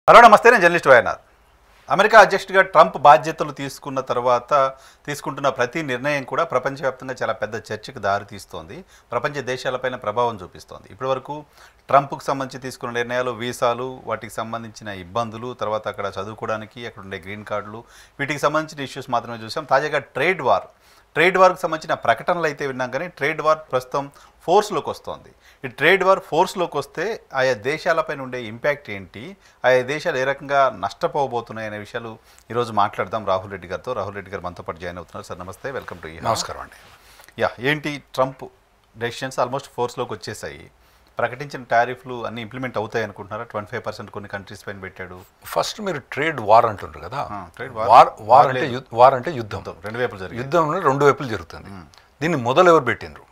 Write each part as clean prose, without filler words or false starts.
Hello నమస్తే, నేను journalist YNR. America అధ్యక్షుడిగా ట్రంప్ బాధ్యతలు తీసుకున్న తర్వాత తీసుకుంటున్న ప్రతి నిర్ణయం కూడా ప్రపంచవ్యాప్తంగా చాలా పెద్ద చర్చకు దారితీస్తోంది. ప్రపంచ దేశాలపైన ప్రభావం చూపిస్తోంది. ఇప్పటివరకు ట్రంప్కు సంబంధించి తీసుకున్న నిర్ణయాలు, వీసాలు, వాటికి సంబంధించిన ఇబ్బందులు, తర్వాత అక్కడ చదువుకోవడానికి అక్కడ ఉండే గ్రీన్ కార్డులు, వీటికి సంబంధించిన ఇష్యూస్ మాత్రమే చూసాం. తాజాగా ట్రేడ్ వార్కు సంబంధించిన ప్రకటనలు అయితే విన్నాం, కానీ ట్రేడ్ వార్ ప్రస్తుతం ఫోర్స్లోకి వస్తోంది. ఈ ట్రేడ్ వార్ ఫోర్స్లోకి వస్తే ఆయా దేశాలపైన ఉండే ఇంపాక్ట్ ఏంటి, ఆయా దేశాలు ఏ రకంగా నష్టపోబోతున్నాయి అనే విషయాలు ఈరోజు మాట్లాడదాం రాహుల్ రెడ్డి గారితో. రాహుల్ రెడ్డి గారు మనతో పాటు జాయిన్ అవుతున్నారు. సార్ నమస్తే, వెల్కమ్ టు. నమస్కారం అండి. ఏంటి ట్రంప్ డెసిషన్స్ ఆల్మోస్ట్ ఫోర్స్లోకి వచ్చేసాయి. ప్రకటించిన టారిఫ్లు అన్ని ఇంప్లిమెంట్ అవుతాయి అనుకుంటున్నారా? 25% కొన్ని కంట్రీస్ పైన పెట్టాడు. ఫస్ట్ మీరు ట్రేడ్ వార్ అంటుంటారు కదా, ట్రేడ్ వార్ అంటే యుద్ధం. రెండు వైపులు జరిగింది. యుద్ధంలో రెండు వైపులు జరుగుతుంది. దీన్ని మొదలు ఎవరు పెట్టినరు?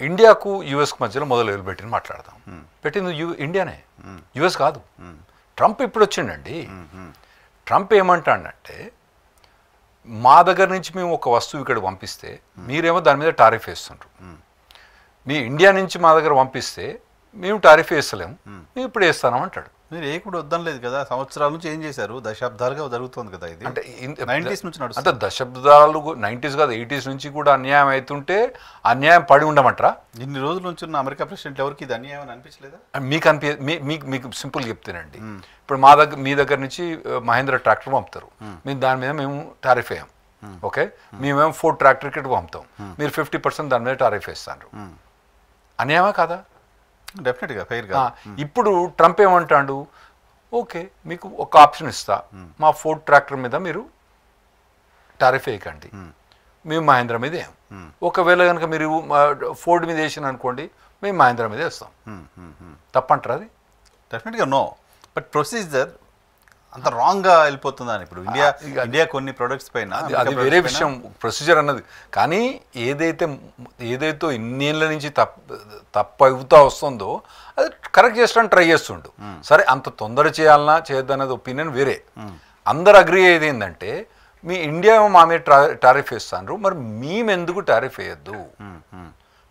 ఇండియాకు యుఎస్కి మధ్యలో మొదలు ఎవరు పెట్టిన మాట్లాడదాం. పెట్టింది ఇండియానే, యుఎస్ కాదు. ట్రంప్ ఇప్పుడు వచ్చిండండి. ట్రంప్ ఏమంటాడంటే, మా దగ్గర నుంచి మేము ఒక వస్తువు ఇక్కడ పంపిస్తే మీరేమో దాని మీద టారిఫ్ వేస్తుండ్రు. మీ ఇండియా నుంచి మా దగ్గర పంపిస్తే మేము టారిఫ్ వేస్తలేము, మేము ఇప్పుడు వేస్తాను అంటాడు. మీరు ఏ కూడా వద్దాం లేదు కదా, సంవత్సరాల నుంచి ఏం చేశారు, దశాబ్దాలుగా జరుగుతుంది కదా ఇది. అంటే 90s నుంచి నడుస్తుంది. అంటే దశాబ్దాలు 90s కాదు 80s నుంచి కూడా అన్యాయం అవుతుంటే అన్యాయం పడి ఉండమంటారా? ఇన్ని రోజుల నుంచి ఉన్న అమెరికా ప్రెసిడెంట్ ఎవరికి ఇది అన్యాయం అని అనిపించలేదా? మీకు సింపుల్ చెప్తానండి. ఇప్పుడు మీ దగ్గర నుంచి మహేంద్ర ట్రాక్టర్ పంపుతారు, మీరు దాని మీద మేము టారిఫ్ వేయం. ఓకే, మేమేమో ఫోర్డ్ ట్రాక్టర్ కిట్ పంపుతాం, మీరు 50% దాని మీద టారిఫ్ వేస్తారు. అన్యాయమా కాదా? డెఫినెట్గా ఫెయిర్గా. ఇప్పుడు ట్రంప్ ఏమంటాడు, ఓకే మీకు ఒక ఆప్షన్ ఇస్తా, మా ఫోర్డ్ ట్రాక్టర్ మీద మీరు టారిఫ్ వేయకండి, మేము మహేంద్ర మీద వేయం. ఒకవేళ కనుక మీరు ఫోర్డ్ మీద వేసిన అనుకోండి, మేము మహేంద్ర మీద వేస్తాం. తప్పంటారా అది? డెఫినెట్గా నో. బట్ ప్రొసీజర్ అంత రాంగ్గా వెళ్ళిపోతుందని ఇప్పుడు ఇండియా కొన్ని ప్రొడక్ట్స్ పైన అది వేరే విషయం, ప్రొసీజర్ అన్నది. కానీ ఏదైతే ఇన్నేళ్ళ నుంచి తప్పు అవుతా వస్తుందో అది కరెక్ట్ చేయడానికి ట్రై చేస్తుండు. సరే, అంత తొందర చేయాలన్నా చేయొద్దన్నది ఒపీనియన్ వేరే. అందరు అగ్రీ అయ్యేది ఏంటంటే, మీ ఇండియా మా మీద టారిఫ్ వేస్తాను, మరి మేమెందుకు టారిఫ్ వేయద్దు,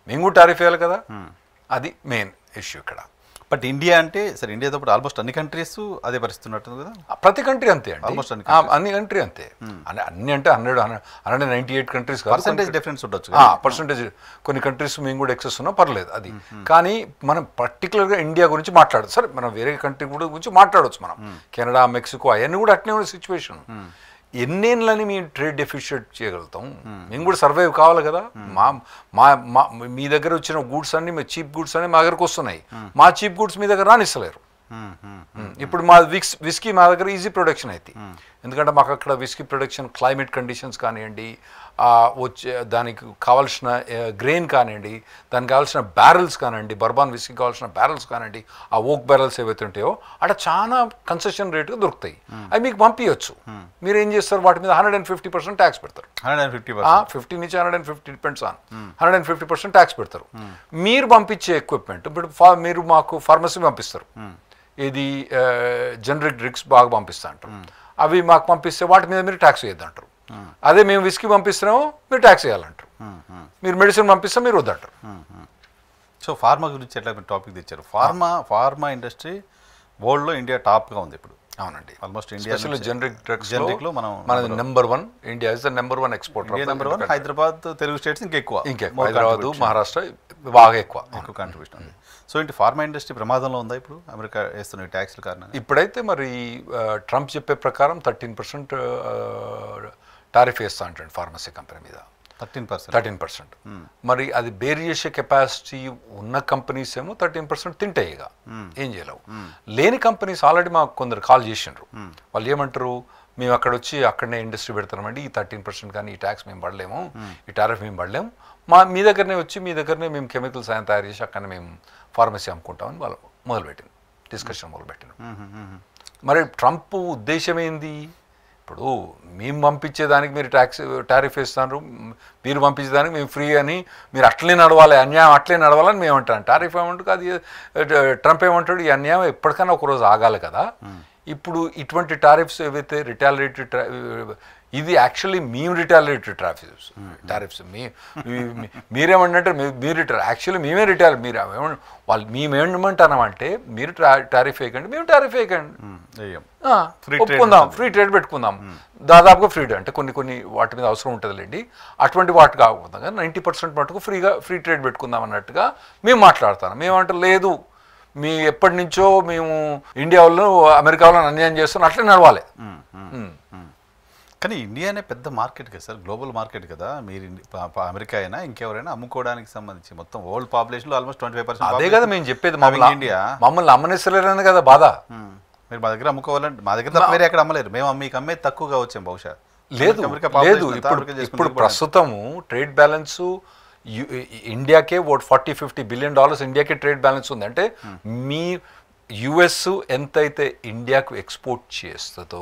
మేము కూడా టారిఫ్ వేయాలి కదా. అది మెయిన్ ఇష్యూ ఇక్కడ. బట్ ఇండియా అంటే సరే, ఇండియాతో పాటు ఆల్మోస్ట్ అన్ని కంట్రీస్ అదే పరిస్థితి ఉన్నట్టుంది కదా. ప్రతి కంట్రీ అంతే అండి, ఆల్మోస్ట్ అన్ని కంట్రీ అంతే. అన్ని అంటే 198 కంట్రీస్ పర్సెంటేజ్ డిఫరెన్స్ ఉండొచ్చు. పర్సెంటేజ్ కొన్ని కంట్రీస్ మేము కూడా ఎక్సెస్ ఉన్నా పర్లేదు అది. కానీ మనం పర్టికులర్గా ఇండియా గురించి మాట్లాడదు. సరే, మనం వేరే కంట్రీ కూడా గురించి మాట్లాడవచ్చు. మనం కెనడా, మెక్సికో అవన్నీ కూడా అట్నే ఉన్న సిచ్యువేషన్. ఎన్నేళ్ళని మేము ట్రేడ్ డెఫిషియట్ చేయగలుగుతాం? మేము కూడా సర్వైవ్ కావాలి కదా. మీ దగ్గర వచ్చిన గూడ్స్ అన్ని, మీ చీప్ గూడ్స్ అన్ని మా దగ్గరకు వస్తున్నాయి, మా చీప్ గూడ్స్ మీ దగ్గర రానిస్తలేరు. ఇప్పుడు మా విస్కీ మా దగ్గర ఈజీ ప్రొడక్షన్ అయితే, ఎందుకంటే మాకు అక్కడ విస్కీ ప్రొడక్షన్ క్లైమేట్ కండిషన్స్ కానివ్వండి, వచ్చే దానికి కావాల్సిన గ్రెయిన్ కానివ్వండి, దానికి కావాల్సిన బ్యారెల్స్ కానివ్వండి, బర్బాన్ విస్కీ కావాల్సిన బ్యారెల్స్ కానివ్వండి, ఆ ఓక్ బ్యారెల్స్ ఏవైతే ఉంటాయో అక్కడ చాలా కన్సెషన్ రేటుగా దొరుకుతాయి. అవి మీకు పంపించవచ్చు. మీరు ఏం చేస్తారు, వాటి మీద 150% ట్యాక్స్ పెడతారు. 50 నుంచి 150 డిపెండ్స్ ఆన్ 150% ట్యాక్స్ పెడతారు. మీరు పంపించే ఎక్విప్మెంట్, ఇప్పుడు మీరు మాకు ఫార్మసీ పంపిస్తారు, ఇది జనరిక్ డ్రింక్స్ బాగా పంపిస్తా అంటారు, అవి మాకు పంపిస్తే వాటి మీద మీరు ట్యాక్స్ వేయద్దంటారు. అదే మేము విస్కీ పంపిస్తున్నామో మీరు ట్యాక్స్ వేయాలంటారు. మీరు మెడిసిన్ పంపిస్తే మీరు వద్దంటారు. సో ఫార్మా గురించి ఎట్లా టాపిక్ తెచ్చారు? ఫార్మా ఇండస్ట్రీ వరల్డ్లో ఇండియా టాప్గా ఉంది ఇప్పుడు. అవునండి, ఆల్మోస్ట్ ఇండియా జనరిక్ డ్రగ్స్ జనరిక్లో మనది number 1. India is the number 1 exporter. Number 1. Hyderabad, Telugu states ఇంకెక్కువ. హైదరాబాద్, మహారాష్ట్ర బాగా ఎక్కువ కాంట్రిబ్యూషన్ ఉంది. సో ఇంటి ఫార్మా ఇండస్ట్రీ ప్రమాదంలో ఉందా ఇప్పుడు అమెరికా వేస్తున్న ట్యాక్స్ల కారణంగా? ఇప్పుడైతే మరి ట్రంప్ చెప్పే ప్రకారం 13% టారిఫ్ వేస్తా అంటాడు ఫార్మసీ కంపెనీ మీద. 13%. మరి అది బేర్ చేసే కెపాసిటీ ఉన్న కంపెనీస్ ఏమో 13% తింటాయి. ఇక ఏం చేయలేవు. లేని కంపెనీస్ ఆల్రెడీ మాకు కొందరు కాల్ చేసిండ్రు. వాళ్ళు ఏమంటారు, మేము అక్కడ వచ్చి అక్కడనే ఇండస్ట్రీ పెడతామండి, ఈ 13% కానీ ఈ ట్యాక్స్ మేము పడలేము, ఈ టారిఫ్ మేము పడలేము, మీ దగ్గరనే వచ్చి మీ దగ్గరనే మేము కెమికల్స్ ఆయన తయారు చేసి అక్కడనే మేము ఫార్మసీ అమ్ముకుంటామని వాళ్ళు మొదలుపెట్టింది, డిస్కషన్ మొదలుపెట్టిన. మరి ట్రంప్ ఉద్దేశం ఏంది? ఇప్పుడు మేము పంపించేదానికి మీరు టారిఫ్ వేస్తున్నారు, మీరు పంపించేదానికి మేము ఫ్రీ అని, మీరు అట్లే నడవాలి, అన్యాయం అట్లే నడవాలని మేము అంటాం. టారిఫ్ ఏమంటారు, అది ట్రంప్ ఏమంటాడు, ఈ అన్యాయం ఎప్పటికైనా ఒకరోజు ఆగాలి కదా. ఇప్పుడు ఇటువంటి టారిఫ్స్ ఏవైతే రిటాలియేటరీ ఇది యాక్చువల్లీ మేము రిటాలియేటరీ టారిఫ్స్ మీరేమంటే మీరు యాక్చువల్లీ మేమే రిటాలి మీరు వాళ్ళు మేమేమంటున్నామంటే మీరు టారిఫ్ వేయకండి మేము టారిఫ్ వేయకండి ఒప్పుకుందాం ఫ్రీ ట్రేడ్ పెట్టుకుందాం దాదాపుగా ఫ్రీ అంటే కొన్ని వాటి మీద అవసరం ఉంటుందిలేండి అటువంటి వాటి కాకపోతే కానీ 90% మటుకు ఫ్రీ ట్రేడ్ పెట్టుకుందాం అన్నట్టుగా మేము మాట్లాడతాం మేమంటే లేదు మీ ఎప్పటి నుంచో మేము ఇండియా వాళ్ళు అమెరికా వాళ్ళని అన్యాయం చేస్తున్నాం అట్లే నడవాలి కానీ ఇండియానే పెద్ద మార్కెట్ కదా సార్, గ్లోబల్ మార్కెట్ కదా. మీరు అమెరికా అయినా ఇంకెవరైనా అమ్ముకోవడానికి సంబంధించి మొత్తం వరల్డ్ పాపులేషన్ లో ఆల్మోస్ట్ 25%. అదే కదా మేము చెప్పేది, ఇండియా మమ్మల్ని అమ్మనేసలేరని కదా బాధ. మీరు మా దగ్గర అమ్ముకోవాలంటే మా దగ్గర తప్ప వేరే ఎక్కడ అమ్మలేరు, మేము మీకు అమ్మేది తక్కువగా వచ్చాం బహుశా. లేదు ఇప్పుడు ప్రస్తుతము ట్రేడ్ బ్యాలెన్స్ ఇండియాకే $40-50 బిలియన్ ఇండియాకే ట్రేడ్ బ్యాలెన్స్ ఉంది. అంటే మీ యుఎస్ ఎంతైతే ఇండియాకు ఎక్స్పోర్ట్ చేస్తుందో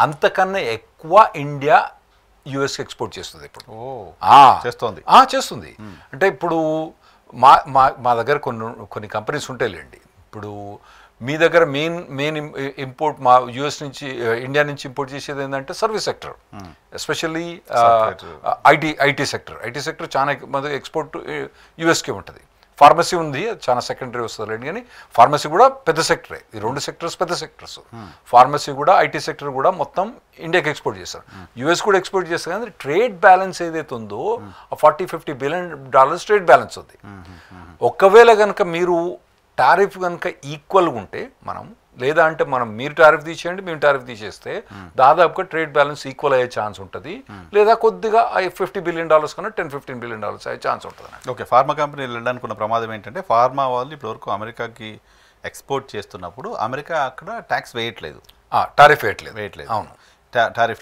అంతకన్నా ఎక్కువ ఇండియా యుఎస్కి ఎక్స్పోర్ట్ చేస్తుంది ఇప్పుడు. చేస్తుంది. అంటే ఇప్పుడు మా దగ్గర కొన్ని కంపెనీస్ ఉంటాయిలేండి. ఇప్పుడు మీ దగ్గర మెయిన్ ఇంపోర్ట్ మా యుఎస్ నుంచి ఇండియా నుంచి ఇంపోర్ట్ చేసేది ఏంటంటే service sector, especially IT sector చాలా మంది ఎక్స్పోర్ట్ యుఎస్కే ఉంటుంది. ఫార్మసీ ఉంది, చాలా సెకండరీ వస్తుంది కానీ ఫార్మసీ కూడా పెద్ద సెక్టరే. ఈ 2 సెక్టర్స్ పెద్ద సెక్టర్స్. ఫార్మసీ కూడా ఐటీ సెక్టర్ కూడా మొత్తం ఇండియాకి ఎక్స్పోర్ట్ చేస్తారు, యుఎస్ కూడా ఎక్స్పోర్ట్ చేస్తారు. కానీ ట్రేడ్ బ్యాలెన్స్ ఏదైతే ఉందో $40-50 బిలియన్ ట్రేడ్ బ్యాలెన్స్ ఉంది. ఒకవేళ కనుక మీరు టారిఫ్ కనుక ఈక్వల్గా ఉంటే మనం, లేదా అంటే మీరు టారిఫ్ తీసేయండి మేము టారిఫ్ తీసేస్తే దాదాపుగా ట్రేడ్ బ్యాలెన్స్ ఈక్వల్ అయ్యే ఛాన్స్ ఉంటుంది, లేదా కొద్దిగా $50 బిలియన్ కన్నా $10-15 బిలియన్ అయ్యే ఛాన్స్ ఉంటుంది. ఓకే, ఫార్మా కంపెనీలు వెళ్ళడానికి ఉన్న ప్రమాదం ఏంటంటే ఫార్మా వాళ్ళు ఇప్పటివరకు అమెరికాకి ఎక్స్పోర్ట్ చేస్తున్నప్పుడు అమెరికా అక్కడ ట్యాక్స్ వేయట్లేదు, టారిఫ్ వేయట్లేదు. అవును, టారిఫ్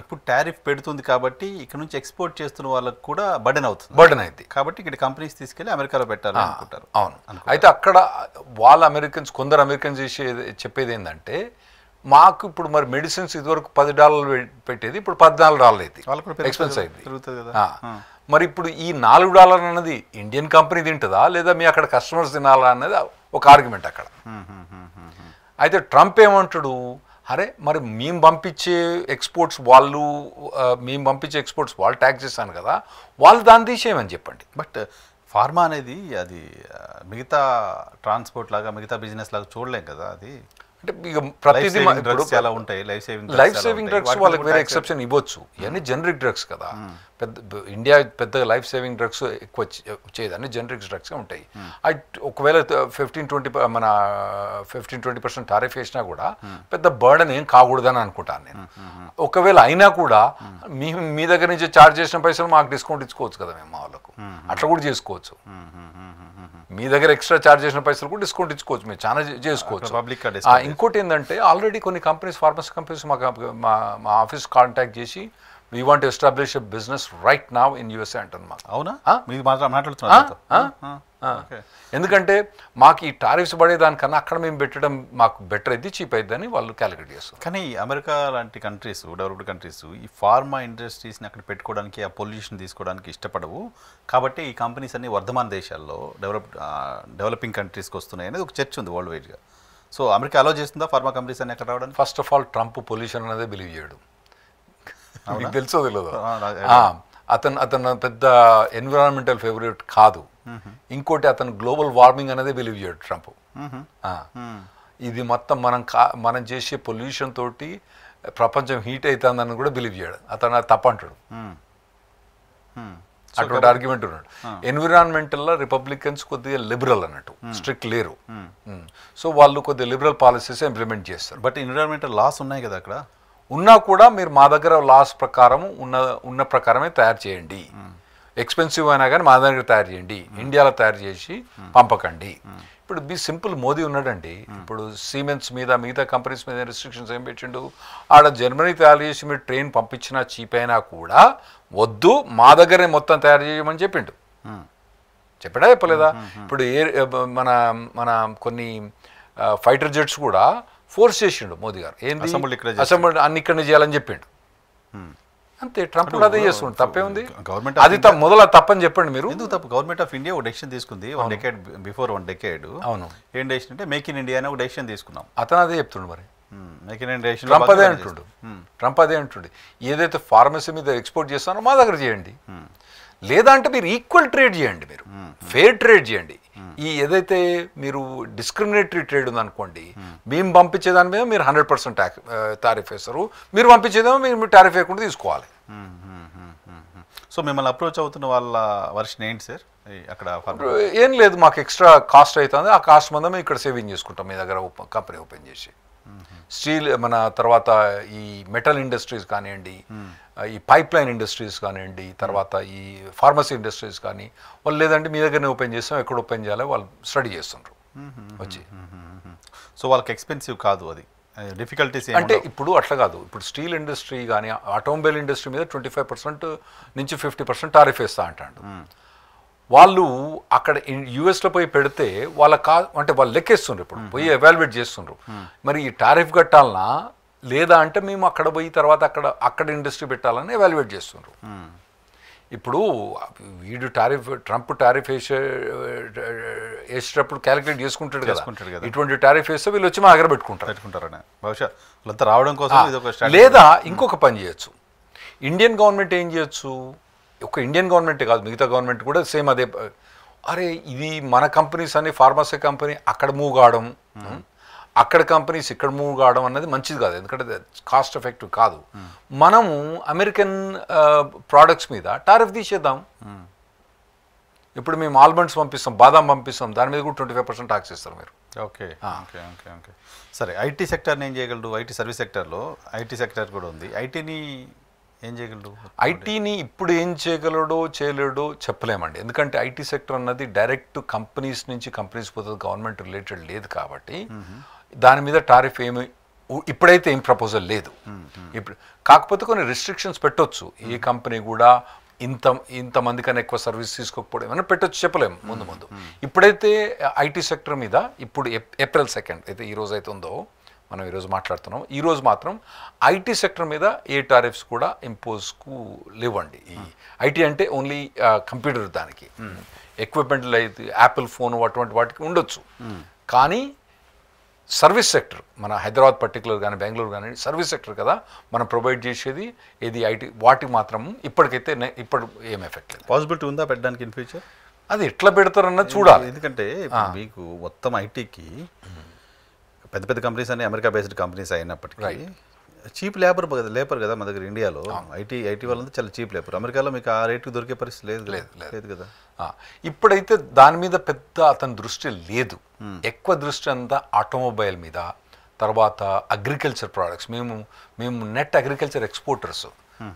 ఇప్పుడు టారిఫ్ పెడుతుంది కాబట్టి ఇక్కడ నుంచి ఎక్స్పోర్ట్ చేస్తున్న వాళ్ళకి కూడా బర్డెన్ అయింది కాబట్టి ఇక్కడ కంపెనీస్ తీసుకెళ్ళి అమెరికాలో పెట్టాలని అనుకుంటారు. అవును, అయితే అక్కడ వాళ్ళ కొందరు అమెరికన్స్ చెప్పేది ఏంటంటే మాకు ఇప్పుడు మరి మెడిసిన్స్ ఇదివరకు $10 పెట్టేది ఇప్పుడు $14 అయింది, ఎక్స్పెన్స్ అయింది. మరి ఇప్పుడు ఈ $4 అన్నది ఇండియన్ కంపెనీ తింటుందా లేదా మీ అక్కడ కస్టమర్స్ తినాలా అన్నది ఒక ఆర్గ్యుమెంట్ అక్కడ. అయితే ట్రంప్ ఏమంటాడు, అరే మరి మేము పంపించే ఎక్స్పోర్ట్స్ వాళ్ళు ట్యాక్స్ చేస్తాను కదా, వాళ్ళు దాన్ని తీసేయమని చెప్పండి. బట్ ఫార్మా అనేది అది మిగతా ట్రాన్స్పోర్ట్ లాగా మిగతా బిజినెస్ లాగా చూడలేం కదా. అది అంటే ఇక ప్రతిదీ చాలా ఉంటాయి, లైఫ్ సేవింగ్ డ్రగ్స్ వాళ్ళకి వేరే ఎక్సెప్షన్ ఇవ్వచ్చు. ఇవన్నీ జనరిక్ డ్రగ్స్ కదా, ఇండియా పెద్ద లైఫ్ సేవింగ్ డ్రగ్స్ ఎక్కువ వచ్చేది అన్ని జనరిక్ డ్రగ్స్గా ఉంటాయి. ఒకవేళ 15-20% టారిఫ్ వేసినా కూడా పెద్ద బర్డన్ ఏం కాకూడదని అనుకుంటాను నేను. ఒకవేళ అయినా కూడా మీ దగ్గర నుంచి ఛార్జ్ చేసిన పైసలు మాకు డిస్కౌంట్ ఇచ్చుకోవచ్చు కదా మేము మా వాళ్ళకు, అట్లా కూడా చేసుకోవచ్చు. మీ దగ్గర ఎక్స్ట్రా ఛార్జ్ చేసిన పైసలు కూడా డిస్కౌంట్ ఇచ్చుకోవచ్చు, మీరు చాలా చేసుకోవచ్చు. ఇంకోటి ఏంటంటే ఆల్రెడీ కొన్ని కంపెనీస్, ఫార్మసీ కంపెనీస్ మా ఆఫీస్ కాంటాక్ట్ చేసి we want to establish a business right now in USA అంటాను. మాకు అవునా మాట్లాడుతున్నారు, ఎందుకంటే మాకు ఈ టారిఫ్స్ పడేదానికన్నా అక్కడ మేము పెట్టడం మాకు బెటర్ అయితే చీప్ అయిద్దని వాళ్ళు క్యాలిక్యులేట్ చేస్తారు. కానీ అమెరికా లాంటి కంట్రీస్, డెవలప్డ్ కంట్రీస్ ఈ ఫార్మా ఇండస్ట్రీస్ని అక్కడ పెట్టుకోవడానికి, ఆ పొల్యూషన్ తీసుకోవడానికి ఇష్టపడవు. కాబట్టి ఈ కంపెనీస్ అన్ని వర్ధమాన దేశాల్లో డెవలపింగ్ కంట్రీస్కి వస్తున్నాయి అనేది ఒక చర్చ ఉంది వరల్డ్ వైడ్గా. సో అమెరికా అలో చేస్తుందా ఫార్మా కంపెనీస్ అన్ని అక్కడ రావడానికి? First of all Trump pollution అనేది బిలీవ్ చేయడు, తెలుసో తెలియదు. అతను పెద్ద ఎన్విరాన్మెంటల్ ఫేవరెట్ కాదు. ఇంకోటి అతను గ్లోబల్ వార్మింగ్ అనేది బిలీవ్ చేయడు ట్రంప్. ఇది మొత్తం మనం చేసే పొల్యూషన్ తోటి ప్రపంచం హీట్ అవుతుందని కూడా బిలీవ్ చేయడు. అతను తప్పంటాడు, అటువంటి ఆర్గ్యుమెంట్ ఉన్నాడు. ఎన్విరాన్మెంటల్లో రిపబ్లికన్స్ కొద్దిగా లిబరల్ అన్నట్టు, స్ట్రిక్ట్ లేరు. సో వాళ్ళు కొద్దిగా లిబరల్ పాలసీస్ ఇంప్లిమెంట్ చేస్తారు. బట్ ఎన్విరాన్మెంటల్ లాస్ ఉన్నాయి కదా అక్కడ, ఉన్నా కూడా మీరు మా దగ్గర లాస్ ప్రకారం ఉన్న ప్రకారమే తయారు చేయండి, ఎక్స్పెన్సివ్ అయినా కానీ మా దగ్గర తయారు చేయండి, ఇండియాలో తయారు చేసి పంపకండి. ఇప్పుడు సింపుల్ మోదీ ఉన్నాడండి, ఇప్పుడు సిమెన్స్ మీద మిగతా కంపెనీస్ మీద రిస్ట్రిక్షన్స్ ఏం పెట్టిండు, ఆడ జర్మనీ తయారు చేసి మీరు ట్రైన్ పంపించినా చీప్ అయినా కూడా వద్దు మా దగ్గరే మొత్తం తయారు చేయమని చెప్పిండు. చెప్పాడా చెప్పలేదా? ఇప్పుడు మన కొన్ని ఫైటర్ జెట్స్ కూడా ఫోర్స్ చేసిండు మోదీ గారు, ఏంది అసెంబ్లీ అన్ని ఇక్కడనే చేయాలని చెప్పిండు. అంతే, ట్రంప్ కూడా అదే చేస్తుండు, తప్పే ఉంది. గవర్నమెంట్ అది మొదల తప్పని చెప్పండి మీరు. ఎందుకు తప్పు? గవర్నమెంట్ ఆఫ్ ఇండియా ఒక డెసిషన్ తీసుకుంది బిఫోర్ 1 decade. అవును, ఏం డెసిషన్ అంటే మేక్ ఇన్ ఇండియా అనే ఒక డెసిషన్ తీసుకున్నాం. అతను అదే చెప్తుండు మరి. మేక్ ఇన్ ఇండియా ట్రంప్ అదే అంటుండు. ట్రంప్ అదే అంటుండు, ఏదైతే ఫార్మసీ మీద ఎక్స్పోర్ట్ చేస్తానో మా దగ్గర చేయండి, లేదా అంటే మీరు ఈక్వల్ ట్రేడ్ చేయండి, మీరు ఫెయిర్ ట్రేడ్ చేయండి. ఈ ఏదైతే మీరు డిస్క్రిమినేటరీ ట్రేడ్ ఉందనుకోండి, మేము పంపించే దాని మీద మీరు 100% టారిఫ్ వేస్తారు, మీరు పంపించేదేమో మీరు టారిఫ్ వేయకుండా తీసుకోవాలి. సో మిమ్మల్ని అప్రోచ్ అవుతున్న వాళ్ళ వర్షన్ ఏంటి సార్? అక్కడ ఏం లేదు, మాకు ఎక్స్ట్రా కాస్ట్ అవుతుంది, ఆ కాస్ట్ మందం మేము ఇక్కడ సేవింగ్ చేసుకుంటాం మీ దగ్గర కంపెనీ ఓపెన్ చేసి. స్టీల్ మన తర్వాత ఈ మెటల్ ఇండస్ట్రీస్ కానివ్వండి, ఈ పైప్ లైన్ ఇండస్ట్రీస్ కానివ్వండి, తర్వాత ఈ ఫార్మసీ ఇండస్ట్రీస్ కానీ వాళ్ళు లేదంటే మీ దగ్గరనే ఓపెన్ చేస్తాం, ఎక్కడ ఓపెన్ చేయాలో వాళ్ళు స్టడీ చేస్తుండ్రు వచ్చి. సో వాళ్ళకి ఎక్స్పెన్సివ్ కాదు, అది డిఫికల్టీస్ అంటే ఇప్పుడు అట్లా కాదు. ఇప్పుడు స్టీల్ ఇండస్ట్రీ కానీ ఆటోమొబైల్ ఇండస్ట్రీ మీద 25% నుంచి 50% టారిఫ్ వేస్తా అంటాడు. వాళ్ళు అక్కడ యూఎస్లో పోయి పెడితే వాళ్ళ అంటే వాళ్ళు లెక్కేస్తుండ్రు, ఇప్పుడు పోయి ఎవాల్యుయేట్ చేస్తుండ్రు, మరి ఈ టారిఫ్ కట్టాలనా లేదా అంటే మేము అక్కడ పోయి తర్వాత అక్కడ ఇండస్ట్రీ పెట్టాలని ఎవాల్యుయేట్ చేస్తుండ్రు. ఇప్పుడు వీడు ట్రంప్ టారిఫ్ వేసేటప్పుడు క్యాలిక్యులేట్ చేసుకుంటాడు కదా, ఇటువంటి టారిఫ్ వేస్తే వీళ్ళు వచ్చి మా దగ్గర పెట్టుకుంటారని బహుశా వాళ్ళంతా రావడం కోసం. లేదా ఇంకొక పని చేయొచ్చు, ఇండియన్ గవర్నమెంట్ ఏం చేయొచ్చు, ఒక ఇండియన్ గవర్నమెంటే కాదు మిగతా గవర్నమెంట్ కూడా సేమ్ అదే, అరే ఇది మన కంపెనీస్ అని ఫార్మసీ కంపెనీ అక్కడ మూవ్ కావడం, అక్కడ కంపెనీస్ ఇక్కడ మూవ్ కావడం అన్నది మంచిది కాదు, ఎందుకంటే కాస్ట్ ఎఫెక్టివ్ కాదు. మనము అమెరికన్ ప్రోడక్ట్స్ మీద టారిఫ్ తీసేద్దాం. ఇప్పుడు మేము ఆల్మండ్స్ పంపిస్తాం, బాదాం పంపిస్తాం, దాని మీద కూడా 25% ట్యాక్స్ ఇస్తారు మీరు. ఓకే ఓకే ఓకే ఓకే సరే. ఐటీ సెక్టర్ని ఏం చేయగలడు? ఐటీ సర్వీస్ సెక్టర్లో ఐటీ సెక్టర్ కూడా ఉంది, ఐటీని ఏం చేయగలడు? ఐటీని ఇప్పుడు ఏం చేయగలడో చేయలేడో చెప్పలేమండి, ఎందుకంటే ఐటీ సెక్టర్ అన్నది డైరెక్ట్ కంపెనీస్ నుంచి కంపెనీస్ పోతుంది, గవర్నమెంట్ రిలేటెడ్ లేదు కాబట్టి దాని మీద టారిఫ్ ఏమి ఇప్పుడైతే ఏం ప్రపోజల్ లేదు. ఇప్పుడు కాకపోతే కొన్ని రిస్ట్రిక్షన్స్ పెట్టొచ్చు, ఏ కంపెనీ కూడా ఇంతమంది కన్నా ఎక్కువ సర్వీస్ తీసుకోకపోవడం ఏమైనా పెట్టొచ్చు, చెప్పలేము ముందు. ఇప్పుడైతే ఐటీ సెక్టర్ మీద ఇప్పుడు ఏప్రిల్ 2 అయితే ఈరోజు అయితే ఉందో, మనం ఈరోజు మాట్లాడుతున్నాం, ఈరోజు మాత్రం ఐటీ సెక్టర్ మీద ఏ టారిఫ్స్ కూడా ఇంపోజ్కు లేవండి. ఈ ఐటీ అంటే ఓన్లీ కంప్యూటర్, దానికి ఎక్విప్మెంట్లు అయితే యాపిల్ ఫోన్ అటువంటి వాటికి ఉండొచ్చు, కానీ సర్వీస్ సెక్టర్ మన హైదరాబాద్ పర్టికులర్ కానీ బెంగళూరు కానీ సర్వీస్ సెక్టర్ కదా మనం ప్రొవైడ్ చేసేది, ఏది ఐటీ వాటికి మాత్రం ఇప్పటికైతే ఇప్పుడు ఏం ఎఫెక్ట్ లేదు. పాసిబిలిటీ ఉందా పెట్టడానికి ఇన్ ఫ్యూచర్? అది ఎట్లా పెడతారన్నది చూడాలి, ఎందుకంటే మీకు మొత్తం ఐటీకి పెద్ద పెద్ద కంపెనీస్ అన్ని అమెరికా బేస్డ్ కంపెనీస్ అయినప్పటికీ చీప్ లేబర్ కదా మన దగ్గర ఇండియాలో. ఐటీ వాళ్ళంతా చాలా చీప్ లేబర్, అమెరికాలో మీకు ఆ రేటుకి దొరికే పరిస్థితి లేదు కదా. ఇప్పుడైతే దాని మీద పెద్ద అతని దృష్టి లేదు, ఎక్కువ దృష్టి అంతా ఆటోమొబైల్ మీద, తర్వాత అగ్రికల్చర్ ప్రోడక్ట్స్. మేము నెట్ అగ్రికల్చర్ ఎక్స్పోర్టర్స్,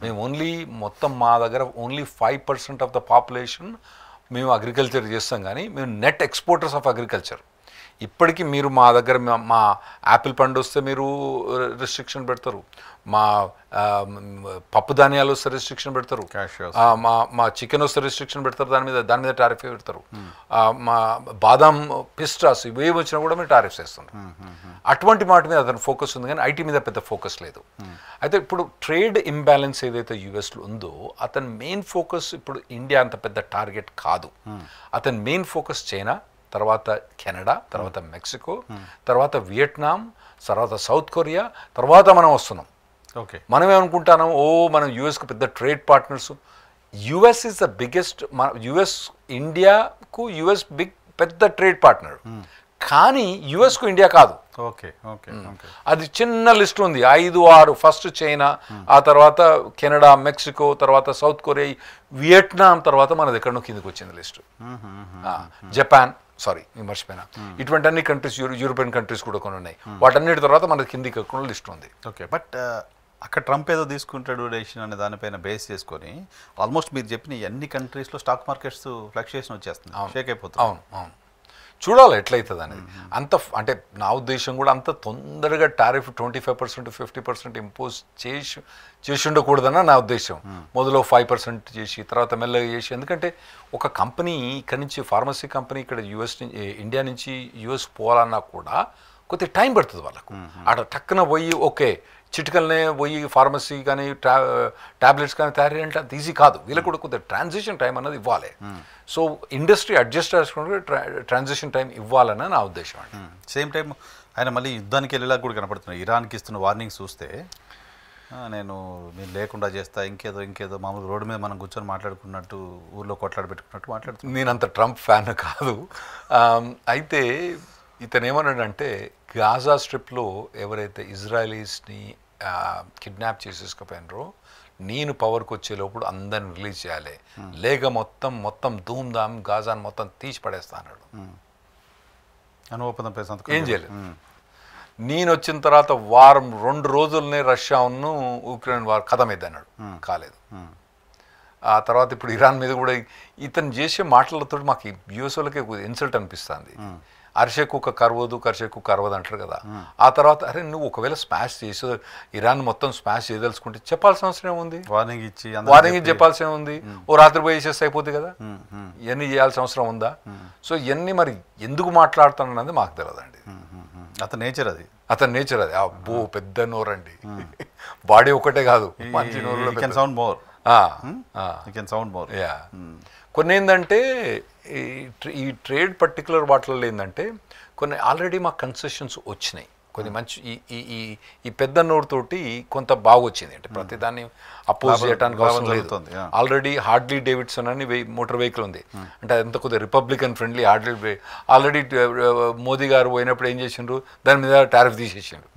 మేము ఓన్లీ మొత్తం మా దగ్గర ఓన్లీ 5% ఆఫ్ ద పాపులేషన్ మేము అగ్రికల్చర్ చేస్తాం, కానీ మేము నెట్ ఎక్స్పోర్టర్స్ ఆఫ్ అగ్రికల్చర్. ఇప్పటికీ మీరు మా దగ్గర మా యాపిల్ పండు వస్తే మీరు రిస్ట్రిక్షన్ పెడతారు, మా పప్పు ధాన్యాలు వస్తే రిస్ట్రిక్షన్ పెడతారు, మా చికెన్ వస్తే రిస్ట్రిక్షన్ పెడతారు, దాని మీద టారిఫ్ పెడతారు, మా బాదాం పిస్టాస్ ఇవి వచ్చినా కూడా మీరు టారిఫ్స్ వేస్తున్నారు. అటువంటి మాట మీద అతను ఫోకస్ ఉంది, కానీ ఐటీ మీద పెద్ద ఫోకస్ లేదు. అయితే ఇప్పుడు ట్రేడ్ ఇంబ్యాలెన్స్ ఏదైతే యూఎస్లో ఉందో అతని మెయిన్ ఫోకస్ ఇప్పుడు ఇండియా అంత పెద్ద టార్గెట్ కాదు. అతని మెయిన్ ఫోకస్ చైనా, తర్వాత కెనడా, తర్వాత మెక్సికో, తర్వాత వియట్నాం, తర్వాత సౌత్ కొరియా, తర్వాత మనం వస్తున్నాం. ఓకే, మనం ఏమనుకుంటున్నాం, మనం యూఎస్కి పెద్ద trade partners. US is the biggest, US ఇండియాకు యుఎస్ పెద్ద ట్రేడ్ పార్ట్నర్, కానీ యుఎస్కు ఇండియా కాదు. ఓకే ఓకే ఓకే అది చిన్న లిస్ట్ ఉంది, 5-6. ఫస్ట్ చైనా, ఆ తర్వాత కెనడా, మెక్సికో, తర్వాత సౌత్ కొరియా, వియట్నాం, తర్వాత మనది ఎక్కడో కిందకి వచ్చింది లిస్ట్. జపాన్, సారీ మర్చిపోయినా, ఇటువంటి అన్ని కంట్రీస్, యూరోపియన్ కంట్రీస్ కూడా కొన్ని ఉన్నాయి. వాటన్నిటి తర్వాత మనకి కిందికి ఎక్కడ లిస్ట్ ఉంది. ఓకే, బట్ అక్కడ ట్రంప్ ఏదో తీసుకుంటాడు డెసిషన్ అనే దానిపైన బేస్ చేసుకొని ఆల్మోస్ట్ మీరు చెప్పిన అన్ని కంట్రీస్లో స్టాక్ మార్కెట్స్ ఫ్లక్చుయేషన్ వచ్చేస్తుంది, షేక్ అయిపోతుంది. అవును, చూడాలి ఎట్లయితుంది అనేది. అంటే నా ఉద్దేశం కూడా అంత తొందరగా టారిఫ్ 25% 50% ఇంపోజ్ చేసి ఉండకూడదన్న నా ఉద్దేశం. మొదలు 5% చేసి తర్వాత మెల్లగా చేసి, ఎందుకంటే ఒక కంపెనీ ఇక్కడ నుంచి ఫార్మసీ కంపెనీ ఇక్కడ ఇండియా నుంచి యుఎస్ పోవాలన్నా కూడా కొద్దిగా టైం పడుతుంది వాళ్ళకు. అక్కడ టక్కున పోయి ఓకే చిటికల్నే పోయి ఫార్మసీ కానీ ట్యాబ్లెట్స్ కానీ తయారీ అంటే అది ఈజీ కాదు. వీళ్ళకి కూడా కొద్దిగా ట్రాన్సిషన్ టైం అన్నది ఇవ్వాలి. సో ఇండస్ట్రీ అడ్జస్ట్ చేసుకుంటే ట్రాన్సిషన్ టైం ఇవ్వాలని నా ఉద్దేశం అండి. సేమ్ టైం ఆయన మళ్ళీ యుద్ధానికి వెళ్ళేలా కూడా కనపడుతున్నాయి. ఇరాన్కి ఇస్తున్న వార్నింగ్స్ చూస్తే నేను లేకుండా చేస్తా, ఇంకేదో మామూలు రోడ్డు మీద మనం కూర్చొని మాట్లాడుకున్నట్టు, ఊళ్ళో కొట్లాడ పెట్టుకున్నట్టు మాట్లాడుతున్నాను. నేను అంత ట్రంప్ ఫ్యాన్ కాదు. అయితే ఇతను ఏమన్నాడంటే, గాజా స్ట్రిప్లో ఎవరైతే ఇజ్రాయలీస్ని కిడ్నాప్ చేసేసుకుపోయినారో నేను పవర్కి వచ్చే లోపల అందరిని రిలీజ్ చేయాలి, లేక మొత్తం ధూమ్ధామ్ గాజాని మొత్తం తీసి పడేస్తా అన్నాడు. ఏం చేయలేదు. నేను వచ్చిన తర్వాత వారం 2 రోజులనే రష్యాను ఉక్రెయిన్ వారు కథమైద్ది అన్నాడు, కాలేదు. ఆ తర్వాత ఇప్పుడు ఇరాన్ మీద కూడా ఇతను చేసే మాటలతో మాకు యూఎస్ఓలకే ఇన్సల్ట్ అనిపిస్తుంది. అరిసే కుక్క కరవదు, కరిసే కుక్క అరవదు అంటారు కదా. ఆ తర్వాత అరే నువ్వు ఒకవేళ స్మాష్ చేసి ఇరాన్ మొత్తం స్మాష్ చేయదలుచుకుంటే చెప్పాల్సిన అవసరం ఏముంది, వార్నింగ్ ఇచ్చి చెప్పాల్సిన ఉంది. ఓ రాత్రి పోయి చేస్తే అయిపోతుంది కదా, ఇవన్నీ చేయాల్సిన అవసరం ఉందా? సో ఇవన్నీ మరి ఎందుకు మాట్లాడుతానన్నది మాకు తెలియదండి. అతని నేచర్ అది. అబ్బో పెద్ద నోరండి, బాడీ ఒకటే కాదు, మంచి నోరు. Sound more. కొన్ని ఏంటంటే ఈ ట్రేడ్ పర్టికులర్ వాటిల్లో ఏంటంటే కొన్ని ఆల్రెడీ మాకు కన్సెషన్స్ వచ్చినాయి, కొన్ని మంచి ఈ పెద్ద నోరుతోటి కొంత బాగా వచ్చింది. అంటే ప్రతిదాన్ని అపోజ్ చేయడానికి అవసరం లేదు. ఆల్రెడీ హార్డ్లీ డేవిడ్సన్ అని మోటార్ వెహికల్ ఉంది, అంటే అదంతా కొద్దిగా రిపబ్లికన్ ఫ్రెండ్లీ. ఆల్రెడీ మోదీ గారు పోయినప్పుడు ఏం చేసిండ్రు, దాని మీద టారిఫ్ తీసేసిండు.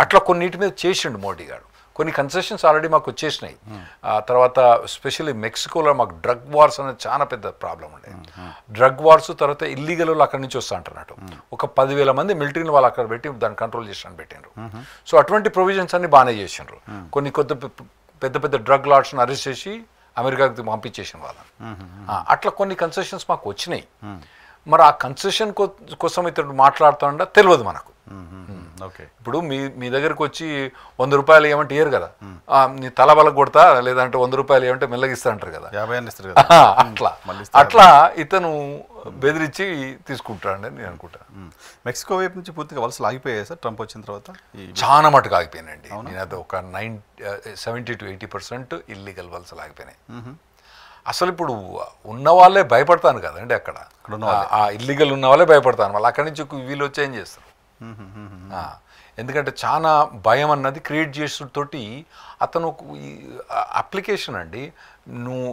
అట్లా కొన్నిటి మీద చేసిండు మోడీ గారు. కొన్ని కన్సెషన్స్ ఆల్రెడీ మాకు వచ్చేసినాయి. తర్వాత స్పెషల్లీ మెక్సికోలో మాకు డ్రగ్ వార్స్ అనేది చాలా పెద్ద ప్రాబ్లం ఉండే. డ్రగ్ వార్స్ తర్వాత ఇల్లీగల్ వాళ్ళు అక్కడి నుంచి వస్తూ అంటున్నట్టు ఒక 10,000 మంది మిలిటరీని వాళ్ళు అక్కడ పెట్టి దాన్ని కంట్రోల్ చేసి పెట్టిండ్రు. సో అటువంటి ప్రొవిజన్స్ అన్ని బాగానే చేసిండ్రు. కొన్ని పెద్ద డ్రగ్ లార్డ్స్ని అరెస్ట్ చేసి అమెరికాకి పంపించేసిన వాళ్ళని. అట్లా కొన్ని కన్సెషన్స్ మాకు వచ్చినాయి. మరి ఆ కన్సెషన్ కోసం ఇతడు మాట్లాడుతుండ తెలియదు మనకు. ఇప్పుడు మీ దగ్గరికి వచ్చి 100 రూపాయలు ఏమంటే ఇయ్యరు కదా, నీ తల బలకు కొడతా, లేదంటే 100 రూపాయలు ఏమంటే మెల్లగిస్తా అంటారు కదా. అట్లా ఇతను బెదిరించి తీసుకుంటాడని నేను అనుకుంటా. మెక్సికో వైపు నుంచి పూర్తిగా వలసలు ఆగిపోయాయి సార్ ట్రంప్ వచ్చిన తర్వాత? చాలా మటుకు ఆగిపోయినండి. నేను అది ఒక 70 to 80% ఇల్లీగల్ వలసలు ఆగిపోయినాయి. అసలు ఇప్పుడు ఉన్న వాళ్ళే భయపడతాను కదండి, అక్కడ ఇల్లీగల్ ఉన్న వాళ్ళే భయపడతాను. వాళ్ళు అక్కడి నుంచి వీళ్ళు వచ్చి ఏం చేస్తారు? ఎందుకంటే చాలా భయం అన్నది క్రియేట్ చేసేతోటి అతను అప్లికేషన్ అండి, నువ్వు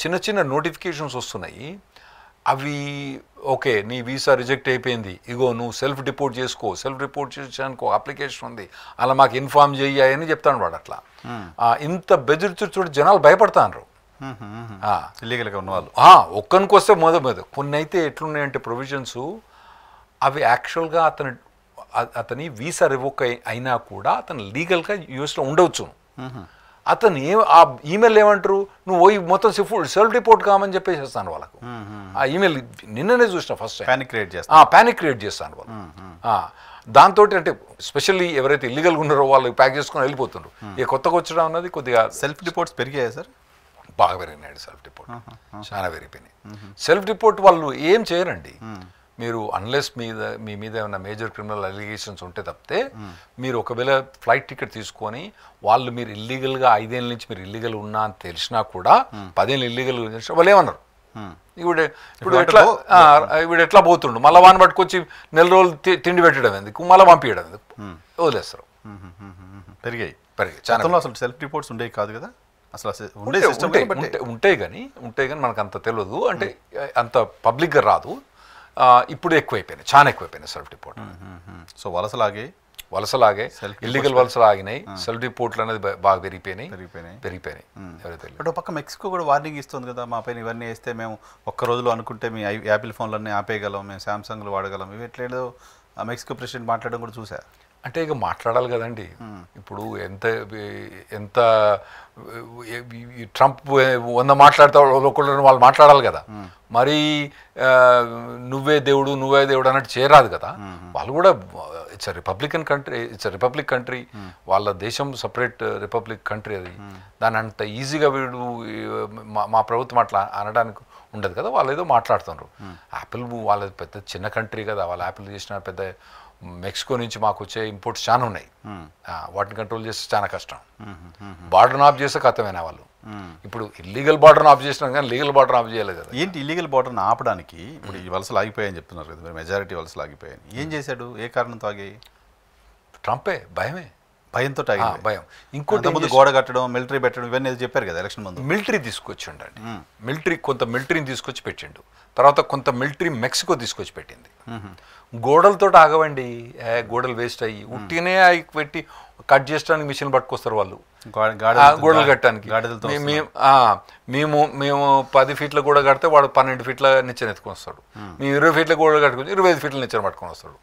చిన్న నోటిఫికేషన్స్ వస్తున్నాయి, అవి ఓకే నీ వీసా రిజెక్ట్ అయిపోయింది, ఇగో నువ్వు సెల్ఫ్ రిపోర్ట్ చేసుకో, సెల్ఫ్ రిపోర్ట్ చేయడానికి ఒక అప్లికేషన్ ఉంది, అలా మాకు ఇన్ఫార్మ్ చెయ్యని చెప్తాను వాడు. అట్లా ఇంత బెదిరిచుడు జనాలు భయపడతాను. ఇల్లీగల్గా ఉన్నవాళ్ళు ఒక్కనికి వస్తే మొదలు కొన్ని అయితే ఎట్లున్నాయంటే ప్రొవిజన్స్ అవి యాక్చువల్గా అతని వీసా రివోక్ అయినా కూడా అతను లీగల్గా యూఎస్లో ఉండవచ్చు. అతను ఆ ఈమెయిల్ ఏమంటారు, నువ్వు మొత్తం సెల్ఫ్ రిపోర్ట్ కామని చెప్పేసేస్తాను వాళ్ళకు. ఆ ఈమెయిల్ నిన్ననే చూసిన ఫస్ట్ ప్యానిక్ క్రియేట్ చేస్తాను వాళ్ళు. దాంతో అంటే స్పెషల్లీ ఎవరైతే ఇల్లీగల్గా ఉన్నారో వాళ్ళు ప్యాక్ చేసుకుని వెళ్ళిపోతున్నారు. ఇక కొత్తగా వచ్చడం అన్నది కొద్దిగా సెల్ఫ్ రిపోర్ట్స్ పెరిగాయా సార్? బాగా పెరిగినాడు సెల్ఫ్ రిపోర్ట్, చాలా పెరిగిపోయినాయి. సెల్ఫ్ రిపోర్ట్ వాళ్ళు ఏం చేయరండి, మీరు అన్లెస్ మీ మీద ఏమైనా మేజర్ క్రిమినల్ అలిగేషన్స్ ఉంటే తప్పితే మీరు ఒకవేళ ఫ్లైట్ టికెట్ తీసుకొని వాళ్ళు మీరు ఇల్లీగల్గా 5 ఏళ్ళ నుంచి మీరు ఇల్లీగల్ ఉన్నా అని తెలిసినా కూడా 10 ఏళ్ళు ఇల్లీగల్ వాళ్ళు ఏమన్నారు, ఇప్పుడు ఎట్లా పోతుండు, మళ్ళీ వాడిని పట్టుకొచ్చి 4 రోజులు తిండి పెట్టడం ఎందుకు, మళ్ళీ పంపించడం ఎందుకు, వదిలేస్తారు. పెరిగాయి చాలా. అసలు సెల్ఫ్ రిపోర్ట్స్ ఉండేవి కాదు కదా అసలు, ఉంటాయి కానీ మనకు అంత తెలియదు, అంటే అంత పబ్లిక్గా రాదు. ఇప్పుడు ఎక్కువైపోయినాయి, చాలా ఎక్కువైపోయినాయి సెల్ఫ్ రిపోర్ట్. సో వలసలాగే ఇల్లీగల్ వలసలు ఆగినాయి, సెల్ఫ్ రిపోర్ట్లు అనేది బాగా పెరిగిపోయినాయి. బట్ ఒక పక్క మెక్సికో కూడా వార్నింగ్ ఇస్తుంది కదా, మా పైన ఇవన్నీ వేస్తే మేము ఒక్క రోజులో అనుకుంటే మీ యాపిల్ ఫోన్లన్నీ ఆపేయగలం, మేము శాంసంగ్లు వాడగలం, ఇవి ఎట్లేదో మెక్సికో ప్రెసిడెంట్ మాట్లాడడం కూడా చూసా. అంటే ఇక మాట్లాడాలి కదండి. ఇప్పుడు ఎంత ట్రంప్ 100 మాట్లాడతాడు, ఒకళ్ళు వాళ్ళు మాట్లాడాలి కదా. మరి నువ్వే దేవుడు అన్నట్టు చేయరాదు కదా. వాళ్ళు కూడా ఇట్స్ రిపబ్లిక్ కంట్రీ, వాళ్ళ దేశం సపరేట్ రిపబ్లిక్ కంట్రీ. అది దాని అంత ఈజీగా వీడు మా ప్రభుత్వం అట్లా అనడానికి ఉండదు కదా. వాళ్ళు ఏదో మాట్లాడుతున్నారు. యాపిల్ వాళ్ళది పెద్ద చిన్న కంట్రీ కదా, వాళ్ళు యాపిల్ చేసిన పెద్ద మెక్సికో నుంచి మాకు వచ్చే ఇంపోర్ట్స్ చాలా ఉన్నాయి, వాటిని కంట్రోల్ చేస్తే చాలా కష్టం. బార్డర్ ఆఫ్ చేస్తే కథమైనా వాళ్ళు ఇప్పుడు ఇల్లీగల్ బార్డర్ని ఆఫ్ చేసినాం కానీ లీగల్ బార్డర్ ఆఫ్ చేయలేదు కదా. ఏంటి ఇల్లీగల్ బార్డర్ని ఆపడానికి ఇప్పుడు ఈ వలసలు ఆగిపోయాయని చెప్తున్నారు కదా, మీరు మెజారిటీ వలసలు ఆగిపోయాయని. ఏం చేశాడు, ఏ కారణంతో ఆగాయి? ట్రంపే, భయమే, భయంతో ఆగాయి. భయం. ఇంకోటి ముందు గోడ కట్టడం, మిలిటరీ పెట్టడం, ఇవన్నీ చెప్పారు కదా ఎలక్షన్ ముందు. మిలిటరీ తీసుకొచ్చిండు అండి, కొంత మిలిటరీని తీసుకొచ్చి పెట్టిండు. తర్వాత కొంత మిలిటరీ మెక్సికో తీసుకొచ్చి పెట్టింది. గోడలతో ఆగవండి, గోడలు వేస్ట్ అయ్యి ఉట్టినే అవి పెట్టి కట్ చేయడానికి మిషన్ పట్టుకొస్తారు వాళ్ళు గోడలు కట్టడానికి. మేము 10 ఫీట్ల గోడ కడితే వాడు 12 ఫీట్ల నిచ్చెన ఎత్తుకొని వస్తాడు. మేము 20 ఫీట్ల గోడ కట్టుకొని 25 ఫీట్ల నిచ్చెన పట్టుకొని వస్తాడు.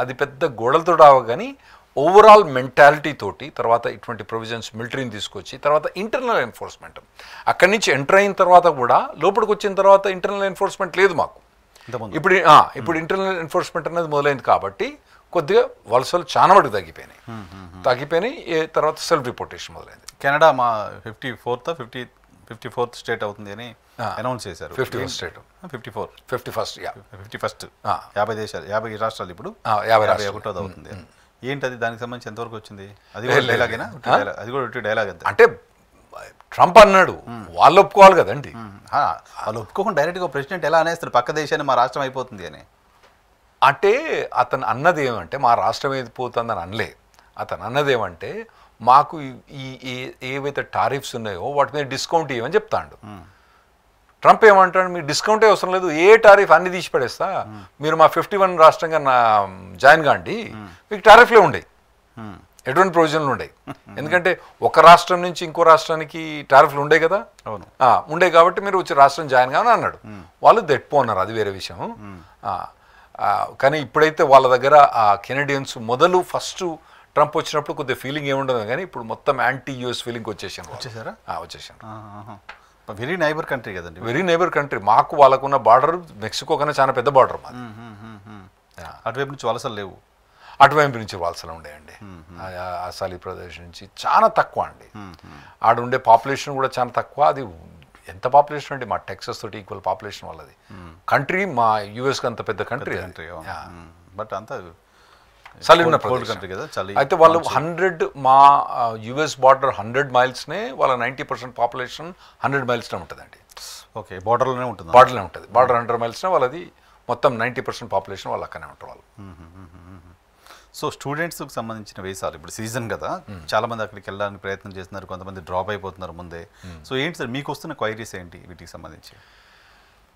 అది పెద్ద గోడలతో ఆగ కానీ ఓవరాల్ మెంటాలిటీ తోటి తర్వాత ఇటువంటి ప్రొవిజన్స్ మిలిటరీని తీసుకొచ్చి తర్వాత ఇంటర్నల్ ఎన్ఫోర్స్మెంట్. అక్కడి నుంచి ఎంటర్ అయిన తర్వాత కూడా లోపలికి వచ్చిన తర్వాత ఇంటర్నల్ ఎన్ఫోర్స్మెంట్ లేదు మాకు. ఇప్పుడు ఇంటర్నల్ ఎన్ఫోర్స్మెంట్ అనేది మొదలైంది కాబట్టి కొద్దిగా వలసలు చాలా మటుకు తగ్గిపోయినాయి. తర్వాత సెల్ఫ్ రిపోర్టేషన్ మొదలైంది. కెనడా మా 54th స్టేట్ అవుతుంది అని అనౌన్స్ చేశారు. 51st స్టేట్, 51st 50 దేశాలు, 50 రాష్ట్రాలు ఇప్పుడు 51వ అవుతుంది. ఏంటి అది, దానికి సంబంధించి ఎంతవరకు వచ్చింది? అది కూడా డైలాగేనా? అది కూడా డైలాగ్ అంతే. అంటే ట్రంప్ అన్నాడు, వాళ్ళు ఒప్పుకోవాలి కదండి. వాళ్ళు ఒప్పుకోకుండా డైరెక్ట్గా ప్రెసిడెంట్ ఎలా అనేస్తారు పక్క దేశాన్ని మా రాష్ట్రం అయిపోతుంది అని? అంటే అతను అన్నది ఏమంటే మా రాష్ట్రం అయిపోతుందని అనలే. అతను అన్నది ఏమంటే మాకు ఈ ఏవైతే టారిఫ్స్ ఉన్నాయో వాటి మీద డిస్కౌంట్ ఇవ్వమని చెప్తాడు. ట్రంప్ ఏమంటాడు, మీకు డిస్కౌంటే అవసరం లేదు, ఏ టారిఫ్ అన్ని తీసి పడేస్తా, మీరు మా 51 రాష్ట్రంగా జాయిన్ కాండి, మీకు టారిఫ్లే ఉండేవి, ఎటువంటి ప్రొవిజన్లు ఉండేవి. ఎందుకంటే ఒక రాష్ట్రం నుంచి ఇంకో రాష్ట్రానికి టారిఫ్లు ఉండే కదా, ఉండే కాబట్టి మీరు వచ్చి రాష్ట్రం జాయిన్ కావని అన్నాడు. వాళ్ళు దెట్పోన్నారు, అది వేరే విషయం. కానీ ఇప్పుడైతే వాళ్ళ దగ్గర ఆ కెనడియన్స్ ఫస్ట్ ట్రంప్ వచ్చినప్పుడు కొద్దిగా ఫీలింగ్ ఏముండదు, కానీ ఇప్పుడు మొత్తం యాంటీ యూఎస్ ఫీలింగ్ వచ్చేసారు. వెరీ నైబర్ కంట్రీ కదండి. Very neighbour country. మాకు వాళ్ళకున్న బార్డర్ మెక్సికో కన్నా చాలా పెద్ద బార్డర్ మాది. అటువైపు నుంచి వలసలు లేవు, అటువైపు నుంచి వలసలు ఉండేయండి. అసాలి ప్రదేశ్ నుంచి చాలా తక్కువ అండి. ఆడుండే పాపులేషన్ కూడా చాలా తక్కువ. అది ఎంత పాపులేషన్ అండి, మా టెక్సస్ తోటి ఈక్వల్ పాపులేషన్ వాళ్ళది. కంట్రీ మా యూఎస్కి అంత పెద్ద కంట్రీ. బట్ అంతా చలి ఉన్న కంట్రీ కదా. అయితే వాళ్ళు 100 మా యుఎస్ బార్డర్ 100 మైల్స్నే వాళ్ళ 90% పాపులేషన్ 100 మైల్స్నే ఉంటుందండి. ఓకే, బార్డర్లోనే ఉంటుంది. బార్డర్ 100 మైల్స్నే వాళ్ళది మొత్తం 90% పాపులేషన్ వాళ్ళు అక్కడనే ఉంటారు వాళ్ళు. సో స్టూడెంట్స్కి సంబంధించిన వీసాలు ఇప్పుడు సీజన్ కదా, చాలా మంది అక్కడికి వెళ్ళడానికి ప్రయత్నం చేస్తున్నారు, కొంతమంది డ్రాప్ అయిపోతున్నారు ముందే. సో ఏంటి సార్ మీకు వస్తున్న క్వైరీస్ ఏంటి వీటికి సంబంధించి?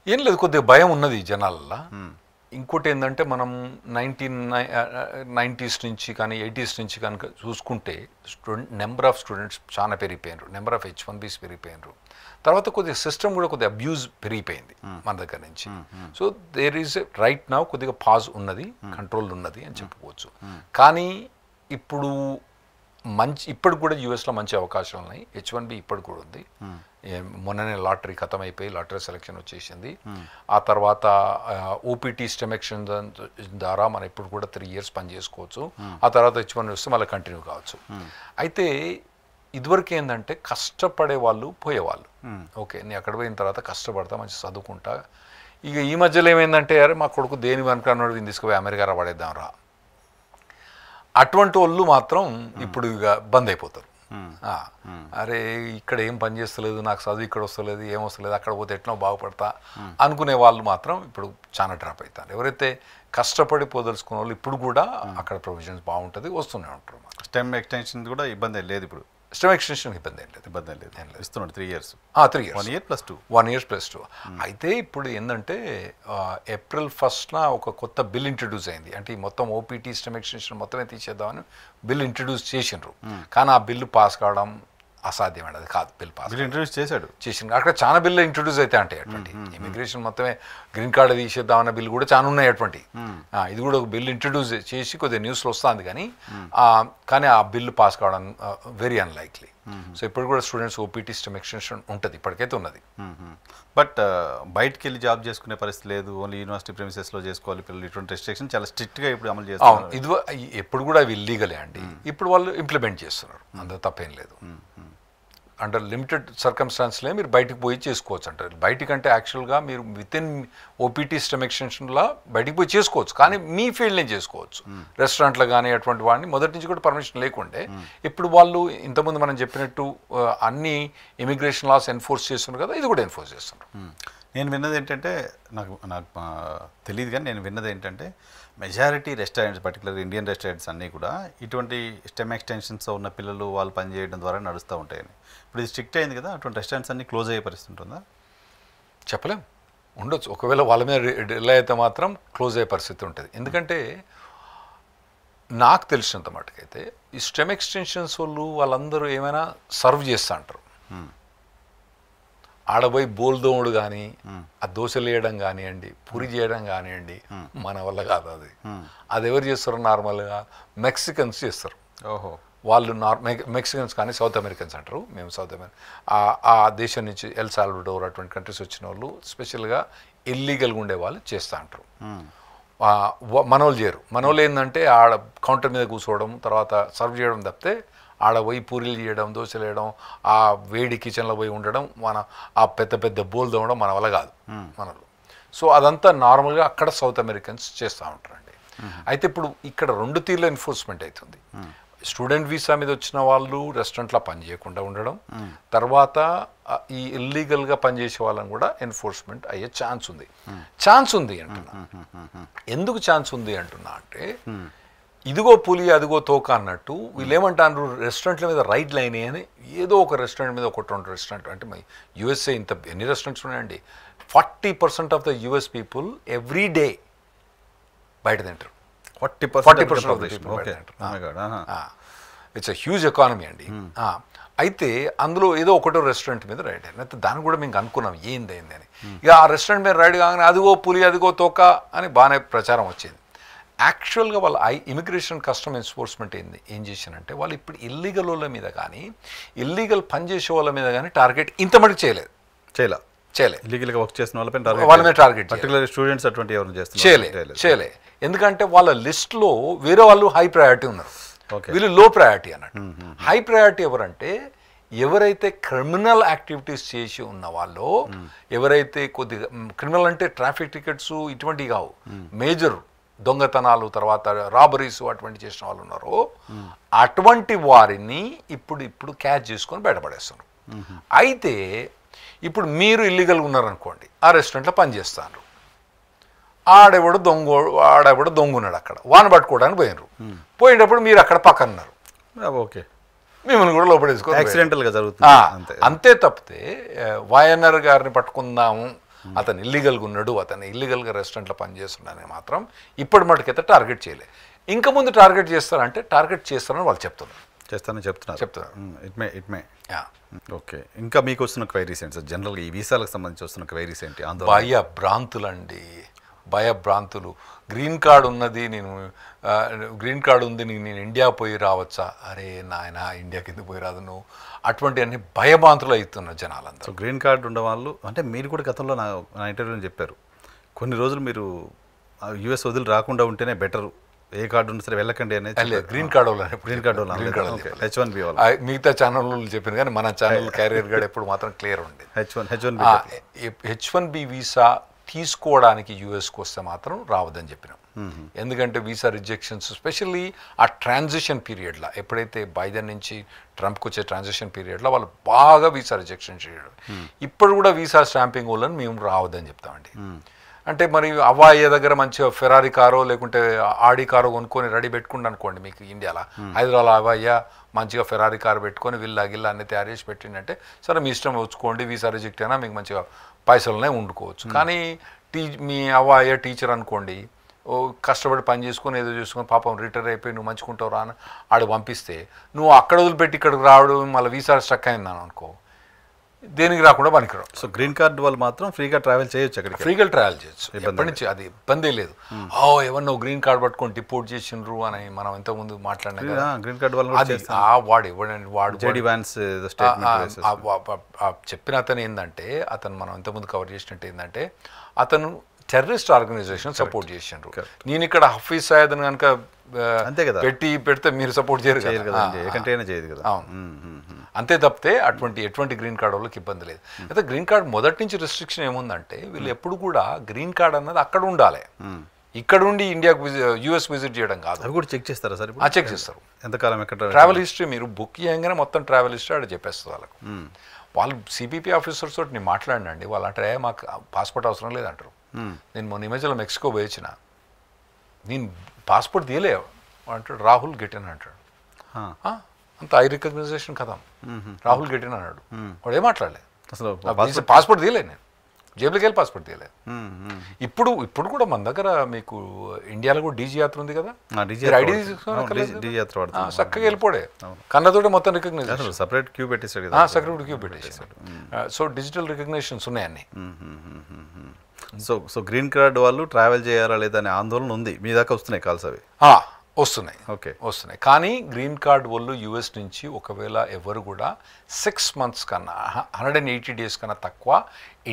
ఏం లేదు, కొద్దిగా భయం ఉన్నది జనాలల్లో. ఇంకోటి ఏంటంటే మనం 1990s నుంచి కానీ 80s నుంచి కనుక చూసుకుంటే నెంబర్ ఆఫ్ స్టూడెంట్స్ చాలా పెరిగిపోయినారు, నెంబర్ ఆఫ్ H1Bs పెరిగిపోయినారు. తర్వాత కొద్దిగా సిస్టమ్ కూడా కొద్దిగా అబ్యూజ్ పెరిగిపోయింది మన దగ్గర నుంచి. So there is right now కొద్దిగా పాజ్ ఉన్నది, కంట్రోల్ ఉన్నది అని చెప్పుకోవచ్చు. కానీ ఇప్పుడు కూడా యూఎస్లో మంచి అవకాశాలు ఉన్నాయి. H1B ఇప్పుడు కూడా ఉంది. మొన్ననే లాటరీ ఖతం అయిపోయి లాటరీ సెలెక్షన్ వచ్చేసింది. ఆ తర్వాత ఓపీటీ స్టెమెక్షన్ ద్వారా మనం ఇప్పుడు కూడా 3 years పని చేసుకోవచ్చు. ఆ తర్వాత H1 వస్తే మళ్ళీ కంటిన్యూ కావచ్చు. అయితే ఇదివరకు ఏంటంటే కష్టపడే వాళ్ళు పోయేవాళ్ళు. ఓకే, నేను అక్కడ పోయిన తర్వాత కష్టపడతా, మంచి చదువుకుంటా. ఇక ఈ మధ్యలో ఏమైందంటే అరే మా కొడుకు దేని వెనకన్నాడు, దీన్ని తీసుకుపోయి అమెరికా పడేద్దాం రా, అటువంటి వాళ్ళు మాత్రం ఇప్పుడు ఇక బంద్ అయిపోతారు. అరే ఇక్కడ ఏం పని చేస్తలేదు, నాకు చదువు ఇక్కడ వస్తలేదు, ఏం వస్తలేదు, అక్కడ పోతే ఎట్లా బాగుపడతా అనుకునే వాళ్ళు మాత్రం ఇప్పుడు చాలా డ్రాప్ అవుతారు. ఎవరైతే కష్టపడి పోదలుచుకున్న వాళ్ళు ఇప్పుడు కూడా అక్కడ ప్రొవిజన్స్ బాగుంటుంది, వస్తూనే ఉంటారు. స్టెమ్ ఎక్స్టెన్షన్ కూడా ఇబ్బంది లేదు, ఇప్పుడు స్టెమ్ ఎక్స్టెన్షన్ ఇబ్బంది ఏం లేదు, ఇస్తున్నాడు 3 years. 3 years, 1 year + 2. 1 year + 2. అయితే ఇప్పుడు ఏంటంటే April 1st ఒక కొత్త బిల్ ఇంట్రడ్యూస్ అయింది. అంటే ఈ మొత్తం ఓపీటీ స్టెమ్ ఎక్స్టెన్షన్ మొత్తమే తీసేద్దామని బిల్ ఇంట్రడ్యూస్ చేసిండ్రు. కానీ ఆ బిల్లు పాస్ కావడం అసాధ్యమైనది, అది కాదు. బిల్ పాస్ ఇంట్రడ్యూస్ చేసిండు. అక్కడ చాలా బిల్లు ఇంట్రడ్యూస్ అయితే అంటే అటువంటి ఇమిగ్రేషన్ మొత్తమే గ్రీన్ కార్డు తీసేద్దామన్న బిల్లు కూడా చాలా ఉన్నాయి అటువంటి. ఇది కూడా ఒక బిల్లు ఇంట్రడ్యూస్ చేసి కొద్దిగా న్యూస్లో వస్తుంది, కానీ ఆ బిల్లు పాస్ కావడం వెరీ అన్లైక్లీ. సో ఇప్పుడు కూడా స్టూడెంట్స్ ఓపీటీ స్టెమ్ ఎక్స్టెన్షన్ ఉంటుంది, ఇప్పటికైతే ఉన్నది. బట్ బయటకు వెళ్ళి జాబ్ చేసుకునే పరిస్థితి లేదు, ఓన్లీ యూనివర్సిటీ ప్రెమిసెస్లో చేసుకోవాలి పిల్లలు. ఇటువంటి రెస్ట్రిక్షన్ చాలా స్ట్రిక్ట్గా ఇప్పుడు అమలు చేస్తారు. ఇది ఎప్పుడు కూడా అవి ఇల్లీగలే అండి. ఇప్పుడు వాళ్ళు ఇంప్లిమెంట్ చేస్తున్నారు, అందులో తప్పేం లేదు. అండర్ లిమిటెడ్ సర్కమ్స్టాన్స్లే మీరు బయటికి పోయి చేసుకోవచ్చు అంటారు. బయటికంటే యాక్చువల్గా మీరు విత్ ఇన్ ఓపీటీ స్టెమ్ ఎక్స్టెన్షన్లో బయటికి పోయి చేసుకోవచ్చు, కానీ మీ ఫీల్డ్నే చేసుకోవచ్చు. రెస్టారెంట్లో కానీ అటువంటి వాడిని మొదటి నుంచి కూడా పర్మిషన్ లేకుండే, ఇప్పుడు వాళ్ళు ఇంతకుముందు మనం చెప్పినట్టు అన్ని ఇమిగ్రేషన్ లాస్ ఎన్ఫోర్స్ చేస్తున్నారు కదా, ఇది కూడా ఎన్ఫోర్స్ చేస్తున్నారు. నేను విన్నది ఏంటంటే నాకు నాకు తెలియదు, కానీ నేను విన్నది ఏంటంటే majority restaurants, particular Indian restaurants అన్నీ కూడా ఇటువంటి స్టెమ్ ఎక్స్టెన్షన్స్ ఉన్న పిల్లలు వాళ్ళు పనిచేయడం ద్వారా నడుస్తూ ఉంటాయని. ఇప్పుడు ఇది స్ట్రిక్ట్ అయింది కదా, అటువంటి రెస్టారెంట్స్ అన్నీ క్లోజ్ అయ్యే పరిస్థితి ఉంటుందా? చెప్పలేం, ఉండొచ్చు. ఒకవేళ వాళ్ళ మీద డిలే అయితే మాత్రం క్లోజ్ అయ్యే పరిస్థితి ఉంటుంది. ఎందుకంటే నాకు తెలిసినంత మటుకైతే ఈ స్టెమ్ ఎక్స్టెన్షన్స్ వాళ్ళందరూ ఏమైనా సర్వ్ చేస్తూ అంటారు. ఆడపోయి బోల్దోముడు కానీ ఆ దోశలు వేయడం కానివ్వండి, పూరి చేయడం కానివ్వండి, మన వల్ల కాదు అది. అది ఎవరు చేస్తారు? నార్మల్గా మెక్సికన్స్ చేస్తారు. ఓహో, వాళ్ళు మెక్సికన్స్ కానీ సౌత్ అమెరికన్స్ అంటారు, మేము సౌత్ అమెరికా ఆ దేశం నుంచి ఎల్ సాల్వడోర్ అటువంటి కంట్రీస్ వచ్చిన వాళ్ళు స్పెషల్గా ఇల్లీగల్గా ఉండే వాళ్ళు చేస్తూ అంటారు. మనోళ్ళు చేయరు. మనోళ్ళు ఏంటంటే ఆడ కౌంటర్ మీద కూర్చోవడం, తర్వాత సర్వ్ చేయడం తప్పితే ఆడ పోయి పూరీలు చేయడం, దోశలు వేయడం, ఆ వేడి కిచెన్లో పోయి ఉండడం, మన ఆ పెద్ద పెద్ద బోల్ తోమడం మన వల్ల కాదు మనలో. సో అదంతా నార్మల్గా అక్కడ సౌత్ అమెరికన్స్ చేస్తూ ఉంటారండి. అయితే ఇప్పుడు ఇక్కడ 2 తీర్ల ఎన్ఫోర్స్మెంట్ అవుతుంది. స్టూడెంట్ వీసా మీద వచ్చిన వాళ్ళు రెస్టారెంట్లో పని చేయకుండా ఉండడం, తర్వాత ఈ ఇల్లీగల్గా పనిచేసే వాళ్ళని కూడా ఎన్ఫోర్స్మెంట్ అయ్యే ఛాన్స్ ఉంది అంటున్నా. ఎందుకు ఛాన్స్ ఉంది అంటున్నా అంటే, ఇదిగో పులి అదిగో తోక అన్నట్టు వీళ్ళు ఏమంటారు, రెస్టారెంట్ల మీద రైడ్లు అయినాయి అని. ఏదో ఒక రెస్టారెంట్ మీద 1-2 రెస్టారెంట్, అంటే మరి యూఎస్ఏ ఇంత ఎన్ని రెస్టారెంట్స్ ఉన్నాయండి, 40% of the US people every day బయట తింటారు. 40% ఆఫ్ ద పీపుల్ బయట తింటారు. ఇట్స్ అ హ్యూజ్ ఎకానమీ అండి. అయితే అందులో ఏదో ఒకటో రెస్టారెంట్ మీద రైడ్ అయింది. అయితే దాన్ని కూడా మేము అనుకున్నాం ఏంది అని. ఇక ఆ రెస్టారెంట్ మీద రైడ్ కాగానే అదిగో పులి అదిగో తోక అని బాగానే ప్రచారం వచ్చింది. యాక్చువల్గా వాళ్ళ ఇమిగ్రేషన్ కస్టమ్ ఎన్ఫోర్స్మెంట్ ఏం చేశానంటే, వాళ్ళు ఇప్పుడు ఇల్లీగల్ వాళ్ళ మీద కానీ ఇల్లీగల్ పనిచేసే వాళ్ళ మీద కానీ టార్గెట్ ఇంత మటుకు చేయలేదు. ఇల్లీగల్గా వర్క్ చేసిన వాళ్ళ మీద టార్గెట్ పర్టికులర్ స్టూడెంట్స్ అటువంటి ఎవరు చేస్తున్నారు చేయలే. ఎందుకంటే వాళ్ళ లిస్ట్లో వేరే వాళ్ళు హై ప్రయారిటీ ఉన్నారు, వీళ్ళు లో ప్రయారిటీ అన్నట్టు. హై ప్రయారిటీ ఎవరంటే, ఎవరైతే క్రిమినల్ యాక్టివిటీస్ చేసి ఉన్న వాళ్ళు, ఎవరైతే కొద్దిగా క్రిమినల్ అంటే ట్రాఫిక్ టికెట్స్ ఇటువంటివి కావు, మేజర్ దొంగతనాలు తర్వాత రాబరీస్ అటువంటి చేసిన వాళ్ళు ఉన్నారో అటువంటి వారిని ఇప్పుడు క్యాచ్ చేసుకొని బయటపడేస్తున్నారు. అయితే ఇప్పుడు మీరు ఇల్లీగల్గా ఉన్నారనుకోండి, ఆ రెస్టారెంట్లో పనిచేస్తారు, ఆడెవడు దొంగున్నాడు అక్కడ, వాన పట్టుకోవడానికి పోయినరు. పోయినప్పుడు మీరు అక్కడ పక్కన ఉన్నారు, ఓకే, మిమ్మల్ని కూడా లోపడేసుకో, యాక్సిడెంటల్గా జరుగుతుంది అంతే. తప్పితే వైఎన్ఆర్ గారిని పట్టుకుందాము, అతను ఇల్లీగల్గా ఉన్నాడు, అతను ఇల్లీగల్గా రెస్టారెంట్లో పనిచేస్తున్నాడని మాత్రం ఇప్పటి మటుకైతే టార్గెట్ చేయలేదు. ఇంకా ముందు టార్గెట్ చేస్తారంటే టార్గెట్ చేస్తారని వాళ్ళు చెప్తున్నారు. It may okay. ఇంకా మీకు వస్తున్న క్వైరీస్ ఏంటి సార్? జనరల్గా ఈ వీసాలకు సంబంధించి వస్తున్న క్వైరీస్ ఏంటి? భయభ్రాంతులు. గ్రీన్ కార్డు ఉన్నది, గ్రీన్ కార్డు ఉంది, నేను ఇండియా పోయి రావచ్చా? అరే నాయన, ఇండియాకి ఎందుకు పోయి రాదు నువ్వు? అటువంటి అన్ని భయభ్రాంతులు అవుతున్నారు జనాలందరూ. గ్రీన్ కార్డు ఉండేవాళ్ళు అంటే మీరు కూడా గతంలో నా ఇంటర్వ్యూలో చెప్పారు, కొన్ని రోజులు మీరు యూఎస్ వదిలి రాకుండా ఉంటేనే బెటర్, ఏ కార్డు ఉన్నా సరే వెళ్ళకండి అనేది. గ్రీన్ కార్డు H1B మిగతా ఛానళ్ళు చెప్పాను, కానీ మన ఛానల్ క్యారియర్ గార్డ్ ఎప్పుడు మాత్రం క్లియర్ ఉండేది. H1B వీసా తీసుకోవడానికి యూఎస్కి వస్తే మాత్రం రావద్దని చెప్పినాం. ఎందుకంటే వీసా రిజెక్షన్స్ స్పెషల్లీ ఆ ట్రాన్సిషన్ పీరియడ్లో, ఎప్పుడైతే బైడెన్ నుంచి ట్రంప్కి వచ్చే ట్రాన్సిషన్ పీరియడ్లో వాళ్ళు బాగా వీసా రిజెక్షన్ చేయడం. ఇప్పుడు కూడా వీసా స్టాంపింగ్ వాళ్ళని మేము రావద్దని చెప్తామండి. అంటే మరి అవ్వాయ్య దగ్గర మంచిగా ఫెరారీ కారో లేకుంటే ఆడి కారో కొనుక్కొని రెడీ పెట్టుకుంటా అనుకోండి, మీకు ఇండియాలో హైదరాబాద్ అవ్వాయ్య మంచిగా ఫెరారీ కారు పెట్టుకొని గిల్ల అన్నీ తయారు చేసి పెట్టిందంటే సరే మీ ఇష్టం వచ్చుకోండి, వీసా రిజెక్ట్ అయినా మీకు మంచిగా పైసలనే వండుకోవచ్చు. కానీ మీ అవ్వాయ్య టీచర్ అనుకోండి, కష్టపడి పని చేసుకొని ఏదో చేసుకొని పాపం రిటైర్ అయిపోయి నువ్వు మంచుకుంటావు రా అని ఆడు పంపిస్తే, నువ్వు అక్కడ వదిలిపెట్టి ఇక్కడికి రావడం మళ్ళీ వీసా స్టక్ అయిందని అనుకో, దేనికి రాకుండా పనికిరావు. సో గ్రీన్ కార్డు వాళ్ళు మాత్రం ఫ్రీగా ట్రావెల్ చేయొచ్చు, అక్కడికి ఫ్రీగా ట్రావెల్ చేయొచ్చు, ఎప్పటి నుంచి అది ఇబ్బందే లేదు. ఎవరినో గ్రీన్ కార్డు పట్టుకొని డిపోర్ట్ చేసిండ్రు అని మనం ఇంతకుముందు మాట్లాడినా కదా, గ్రీన్ కార్డు వాళ్ళు వాడు ఎవడండి వాడు చెప్పిన అతను ఏంటంటే, అతను మనం ఇంతకుముందు కవర్ చేసినట్టు ఏంటంటే, అతను టెర్రరిస్ట్ ఆర్గనైజేషన్ సపోర్ట్ చేసిండ్రు. నేను ఇక్కడ హఫీజ్ సయ్యద్ కనుక అంతే కదా పెడితే మీరు సపోర్ట్ చేయరు కదా, ఏ కంట్రీ అయినా చేయదు కదా. అంతే తప్పితే ఎటువంటి గ్రీన్ కార్డ్ వాళ్ళకి ఇబ్బంది లేదు. అయితే గ్రీన్ కార్డ్ మొదటి నుంచి రెస్ట్రిక్షన్ ఏముందంటే వీళ్ళు ఎప్పుడు కూడా గ్రీన్ కార్డ్ అన్నది అక్కడ ఉండాలి, ఇక్కడ ఉండి ఇండియాకు యూఎస్ విజిట్ చేయడం కాదు. అవి కూడా చెక్ చేస్తారా సార్? చెక్ చేస్తారు. ఎంతకాలం ఎక్కడ ట్రావెల్ హిస్టరీ మీరు బుక్ చేయగానే మొత్తం ట్రావెల్ హిస్టరీ అక్కడ చెప్పేస్తారు వాళ్ళకు. వాళ్ళు సిపిపి ఆఫీసర్స్ తోటి నేను మాట్లాడినండి, వాళ్ళు అంటే మాకు పాస్పోర్ట్ అవసరం లేదంటారు. నేను మొన్న ఇమేజ్లో మెక్సికో పోయించిన, నేను పాస్పోర్ట్ తీయలే అంటాడు, రాహుల్ గెటిన్ అంటాడు. అంత ఐ రికగ్నైజేషన్ కదా, రాహుల్ గెటిన్ అన్నాడు. వాడు ఏం మాట్లాడలేదు అసలు, పాస్పోర్ట్ తీయలే, నేను జేబులోకి వెళ్ళి పాస్పోర్ట్ తీయలేదు. ఇప్పుడు కూడా మన దగ్గర మీకు ఇండియాలో కూడా డీజీ యాత్ర ఉంది కదా, ఐడి చక్కగా వెళ్ళిపోడే కన్నతోటి మొత్తం రికగ్నైజేషన్, సపరేట్ క్యూ పెట్టేసాడు, సపరేట్ క్యూ పెట్టేసాడు. సో డిజిటల్ రికగ్నేషన్స్ ఉన్నాయి అన్ని. సో గ్రీన్ కార్డ్ వాళ్ళు ట్రావెల్ చేయాలా లేదా అనే ఆందోళన ఉంది, మీ దాకా వస్తున్నాయి కాల్స్ అవి? వస్తున్నాయి, వస్తున్నాయి. కానీ గ్రీన్ కార్డ్ వాళ్ళు యూఎస్ నుంచి ఒకవేళ ఎవరు కూడా 6 months కన్నా 180 days కన్నా తక్కువ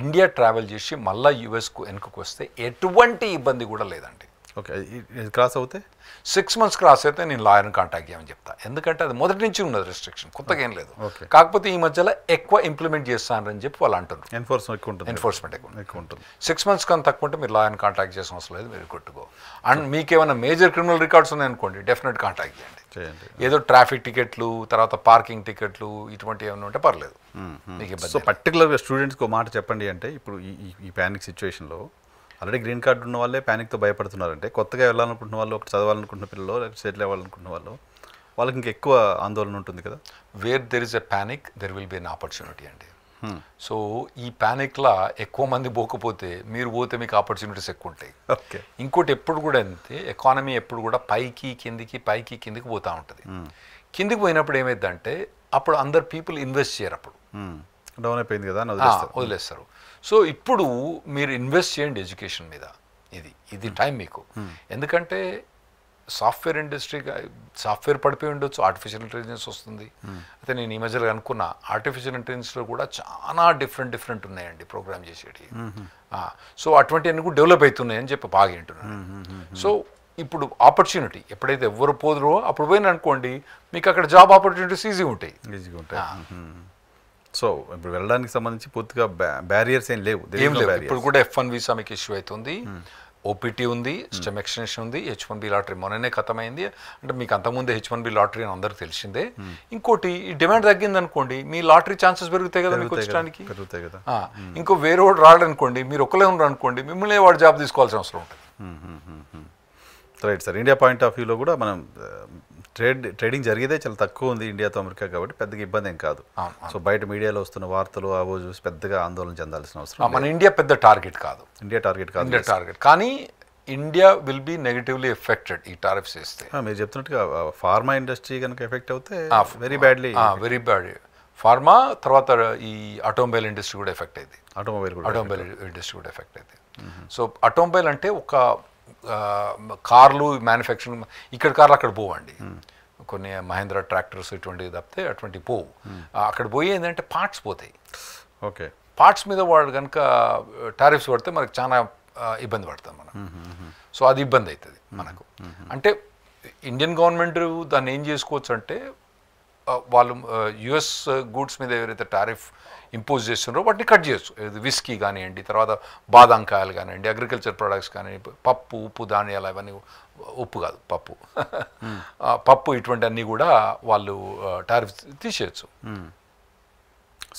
ఇండియా ట్రావెల్ చేసి మళ్ళీ యూఎస్కు వెనుకకు వస్తే ఎటువంటి ఇబ్బంది కూడా లేదండి. ఓకే, క్రాస్ అవుతే 6 months క్రాస్ అయితే నేను లాయర్ని కాంటాక్ట్ చేయమని చెప్తా, ఎందుకంటే అది మొదటి నుంచి ఉన్నది రెస్ట్రిక్షన్, కొత్తగా ఏం లేదు. కాకపోతే ఈ మధ్యలో ఎక్కువ ఇంప్లిమెంట్ చేస్తానని చెప్పి వాళ్ళు అంటున్నారు. ఎన్ఫోర్స్మెంట్ ఎక్కువ ఉంటుంది. 6 months కన్నా తక్కువ ఉంటే మీరు లాయర్ని కాంటాక్ట్ చేసిన అవసరం లేదు, మీరు కొట్టుకో. అండ్ మీకు ఏమైనా మేజర్ క్రిమినల్ రికార్డ్స్ ఉన్నాయనుకోండి, డెఫినెట్ కాంటాక్ట్ చేయండి. ఏదో ట్రాఫిక్ టికెట్లు, తర్వాత పార్కింగ్ టికెట్లు ఇటువంటి ఏమైనా ఉంటే పర్లేదు. సో పర్టికులర్గా స్టూడెంట్స్కి ఒక మాట చెప్పండి అంటే, ఇప్పుడు ఈ ప్యానిక్ సిచ్యువేషన్లో ఆల్రెడీ గ్రీన్ కార్డు ఉన్న వాళ్ళే ప్యానిక్తో భయపడుతున్నారంటే, కొత్తగా వెళ్ళాలనుకుంటున్న వాళ్ళు, ఒకటి చదవాలనుకుంటున్న పిల్లలు, లేకపోతే సెటిల్ అవ్వాలనుకుంటున్న వాళ్ళకి ఇంకా ఎక్కువ ఆందోళన ఉంటుంది కదా. Where there is a panic there will be an opportunity అండి. సో ఈ ప్యానిక్లా ఎక్కువ మంది పోకపోతే మీరు పోతే మీకు ఆపర్చునిటీస్ ఎక్కువ ఉంటాయి. ఓకే, ఇంకోటి ఎప్పుడు కూడా అంతే, ఎకానమీ ఎప్పుడు కూడా పైకి కిందికి పోతూ ఉంటుంది. కిందికి పోయినప్పుడు ఏమైందంటే అప్పుడు అందరు పీపుల్ ఇన్వెస్ట్ చేయరు, అప్పుడు డౌన్ అయిపోయింది కదా వదిలేస్తారు. సో ఇప్పుడు మీరు ఇన్వెస్ట్ చేయండి ఎడ్యుకేషన్ మీద, ఇది టైం మీకు. ఎందుకంటే సాఫ్ట్వేర్ ఇండస్ట్రీ, సాఫ్ట్వేర్ పడిపోయి ఉండొచ్చు, ఆర్టిఫిషియల్ ఇంటెలిజెన్స్ వస్తుంది. అయితే నేను ఈ మధ్యలో అనుకున్నా, ఆర్టిఫిషియల్ ఇంటెలిజెన్స్లో కూడా చాలా డిఫరెంట్ ఉన్నాయండి ప్రోగ్రామ్ చేసేటి. సో అటువంటివన్నీ కూడా డెవలప్ అవుతున్నాయని చెప్పి బాగా వింటున్నాను. సో ఇప్పుడు ఆపర్చునిటీ ఎప్పుడైతే ఎవరు పోదురో అప్పుడు పోయిన అనుకోండి, మీకు అక్కడ జాబ్ ఆపర్చునిటీస్ ఈజీగా ఉంటాయి. సో ఇప్పుడు వెళ్ళడానికి సంబంధించి పూర్తిగా బ్యారియర్స్ ఏం లేవు. ఇప్పుడు కూడా F1 వీసా మీకు ఇష్యూ అవుతుంది, ఓపీటీ ఉంది, స్టెమ్ ఎక్స్టెన్షన్ ఉంది, H1B లాటరీ మొన్ననే ఖతమైంది. అంటే మీకు అంతకుముందే H1B లాటరీ అని అందరికి తెలిసిందే. ఇంకోటి ఈ డిమాండ్ తగ్గింది అనుకోండి, మీ లాటరీ ఛాన్సెస్ పెరుగుతాయి కదా మీకు వచ్చడానికి. ఇంకో వేరే వాడు రాడనుకోండి, మీరు ఒక్కలే ఉన్నారు అనుకోండి, మిమ్మల్ని వాడు జాబ్ తీసుకోవాల్సిన అవసరం ఉంటుంది. Right sir, India point of వ్యూలో కూడా మనం ట్రేడింగ్ జరిగేదే చాలా తక్కువ ఉంది ఇండియాతో అమెరికా, కాబట్టి పెద్దగా ఇబ్బంది ఏం కాదు. సో బయట మీడియాలో వస్తున్న వార్తలు అవో చూసి పెద్దగా ఆందోళన చెందాల్సిన అవసరం. మన ఇండియా పెద్ద టార్గెట్ కాదు, ఇండియా టార్గెట్ కానీ India will be negatively affected ఈ టారిఫ్స్ వేస్తే. మీరు చెప్తున్నట్టుగా ఫార్మా ఇండస్ట్రీ కనుక ఎఫెక్ట్ అవుతే వెరీ బ్యాడ్. ఫార్మా తర్వాత ఈ ఆటోమొబైల్ ఇండస్ట్రీ కూడా ఎఫెక్ట్ అయింది. ఆటోమొబైల్ ఇండస్ట్రీ కూడా ఎఫెక్ట్ అయింది. సో ఆటోమొబైల్ అంటే ఒక కార్లు మ్యానుఫ్యాక్చరింగ్, ఇక్కడ కార్లు అక్కడ పోవండి, కొన్ని మహేంద్ర ట్రాక్టర్స్ ఇటువంటివి తప్పితే అటువంటి పోవు. అక్కడ పోయి ఏంటంటే పార్ట్స్ పోతాయి. ఓకే, పార్ట్స్ మీద వాడు కనుక టారిఫ్స్ పడితే మనకు చాలా ఇబ్బంది పడతాం మనం. సో అది ఇబ్బంది అవుతుంది మనకు. అంటే ఇండియన్ గవర్నమెంట్ దాన్ని ఏం చేసుకోవచ్చు అంటే, వాళ్ళు యుఎస్ గూడ్స్ మీద ఎవరైతే టారిఫ్ ఇంపోజ్ చేస్తున్నారో వాటిని కట్ చేయొచ్చు. విస్కీ కానివ్వండి, తర్వాత బాదాం కాయలు కానివ్వండి, అగ్రికల్చర్ ప్రొడక్ట్స్ కానివ్వండి, పప్పు, ఉప్పు, ధాన్యాలు, అవన్నీ, ఉప్పు కాదు పప్పు ఇటువంటి అన్నీ కూడా వాళ్ళు టారిఫ్ తీసేయచ్చు.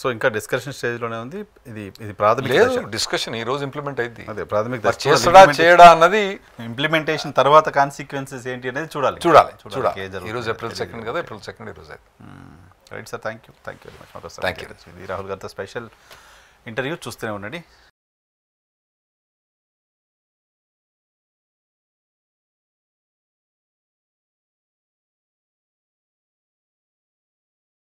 సో ఇంకా డిస్కషన్ స్టేజ్లోనే ఉంది. ఇది ప్రాథమిక డిస్కషన్ ఈ రోజు ఇంప్లిమెంట్ అయింది. అదే ప్రాథమిక చేయడా అన్నది ఇంప్లిమెంటేషన్ తర్వాత కాన్సిక్వెన్సెస్ ఏంటి అనేది చూడాలి. ఈరోజు April 2 కదా, April 2 ఈరోజు అయితే. Right sir, thank you very much. Rahul గారితో స్పెషల్ ఇంటర్వ్యూ చూస్తూనే ఉండండి.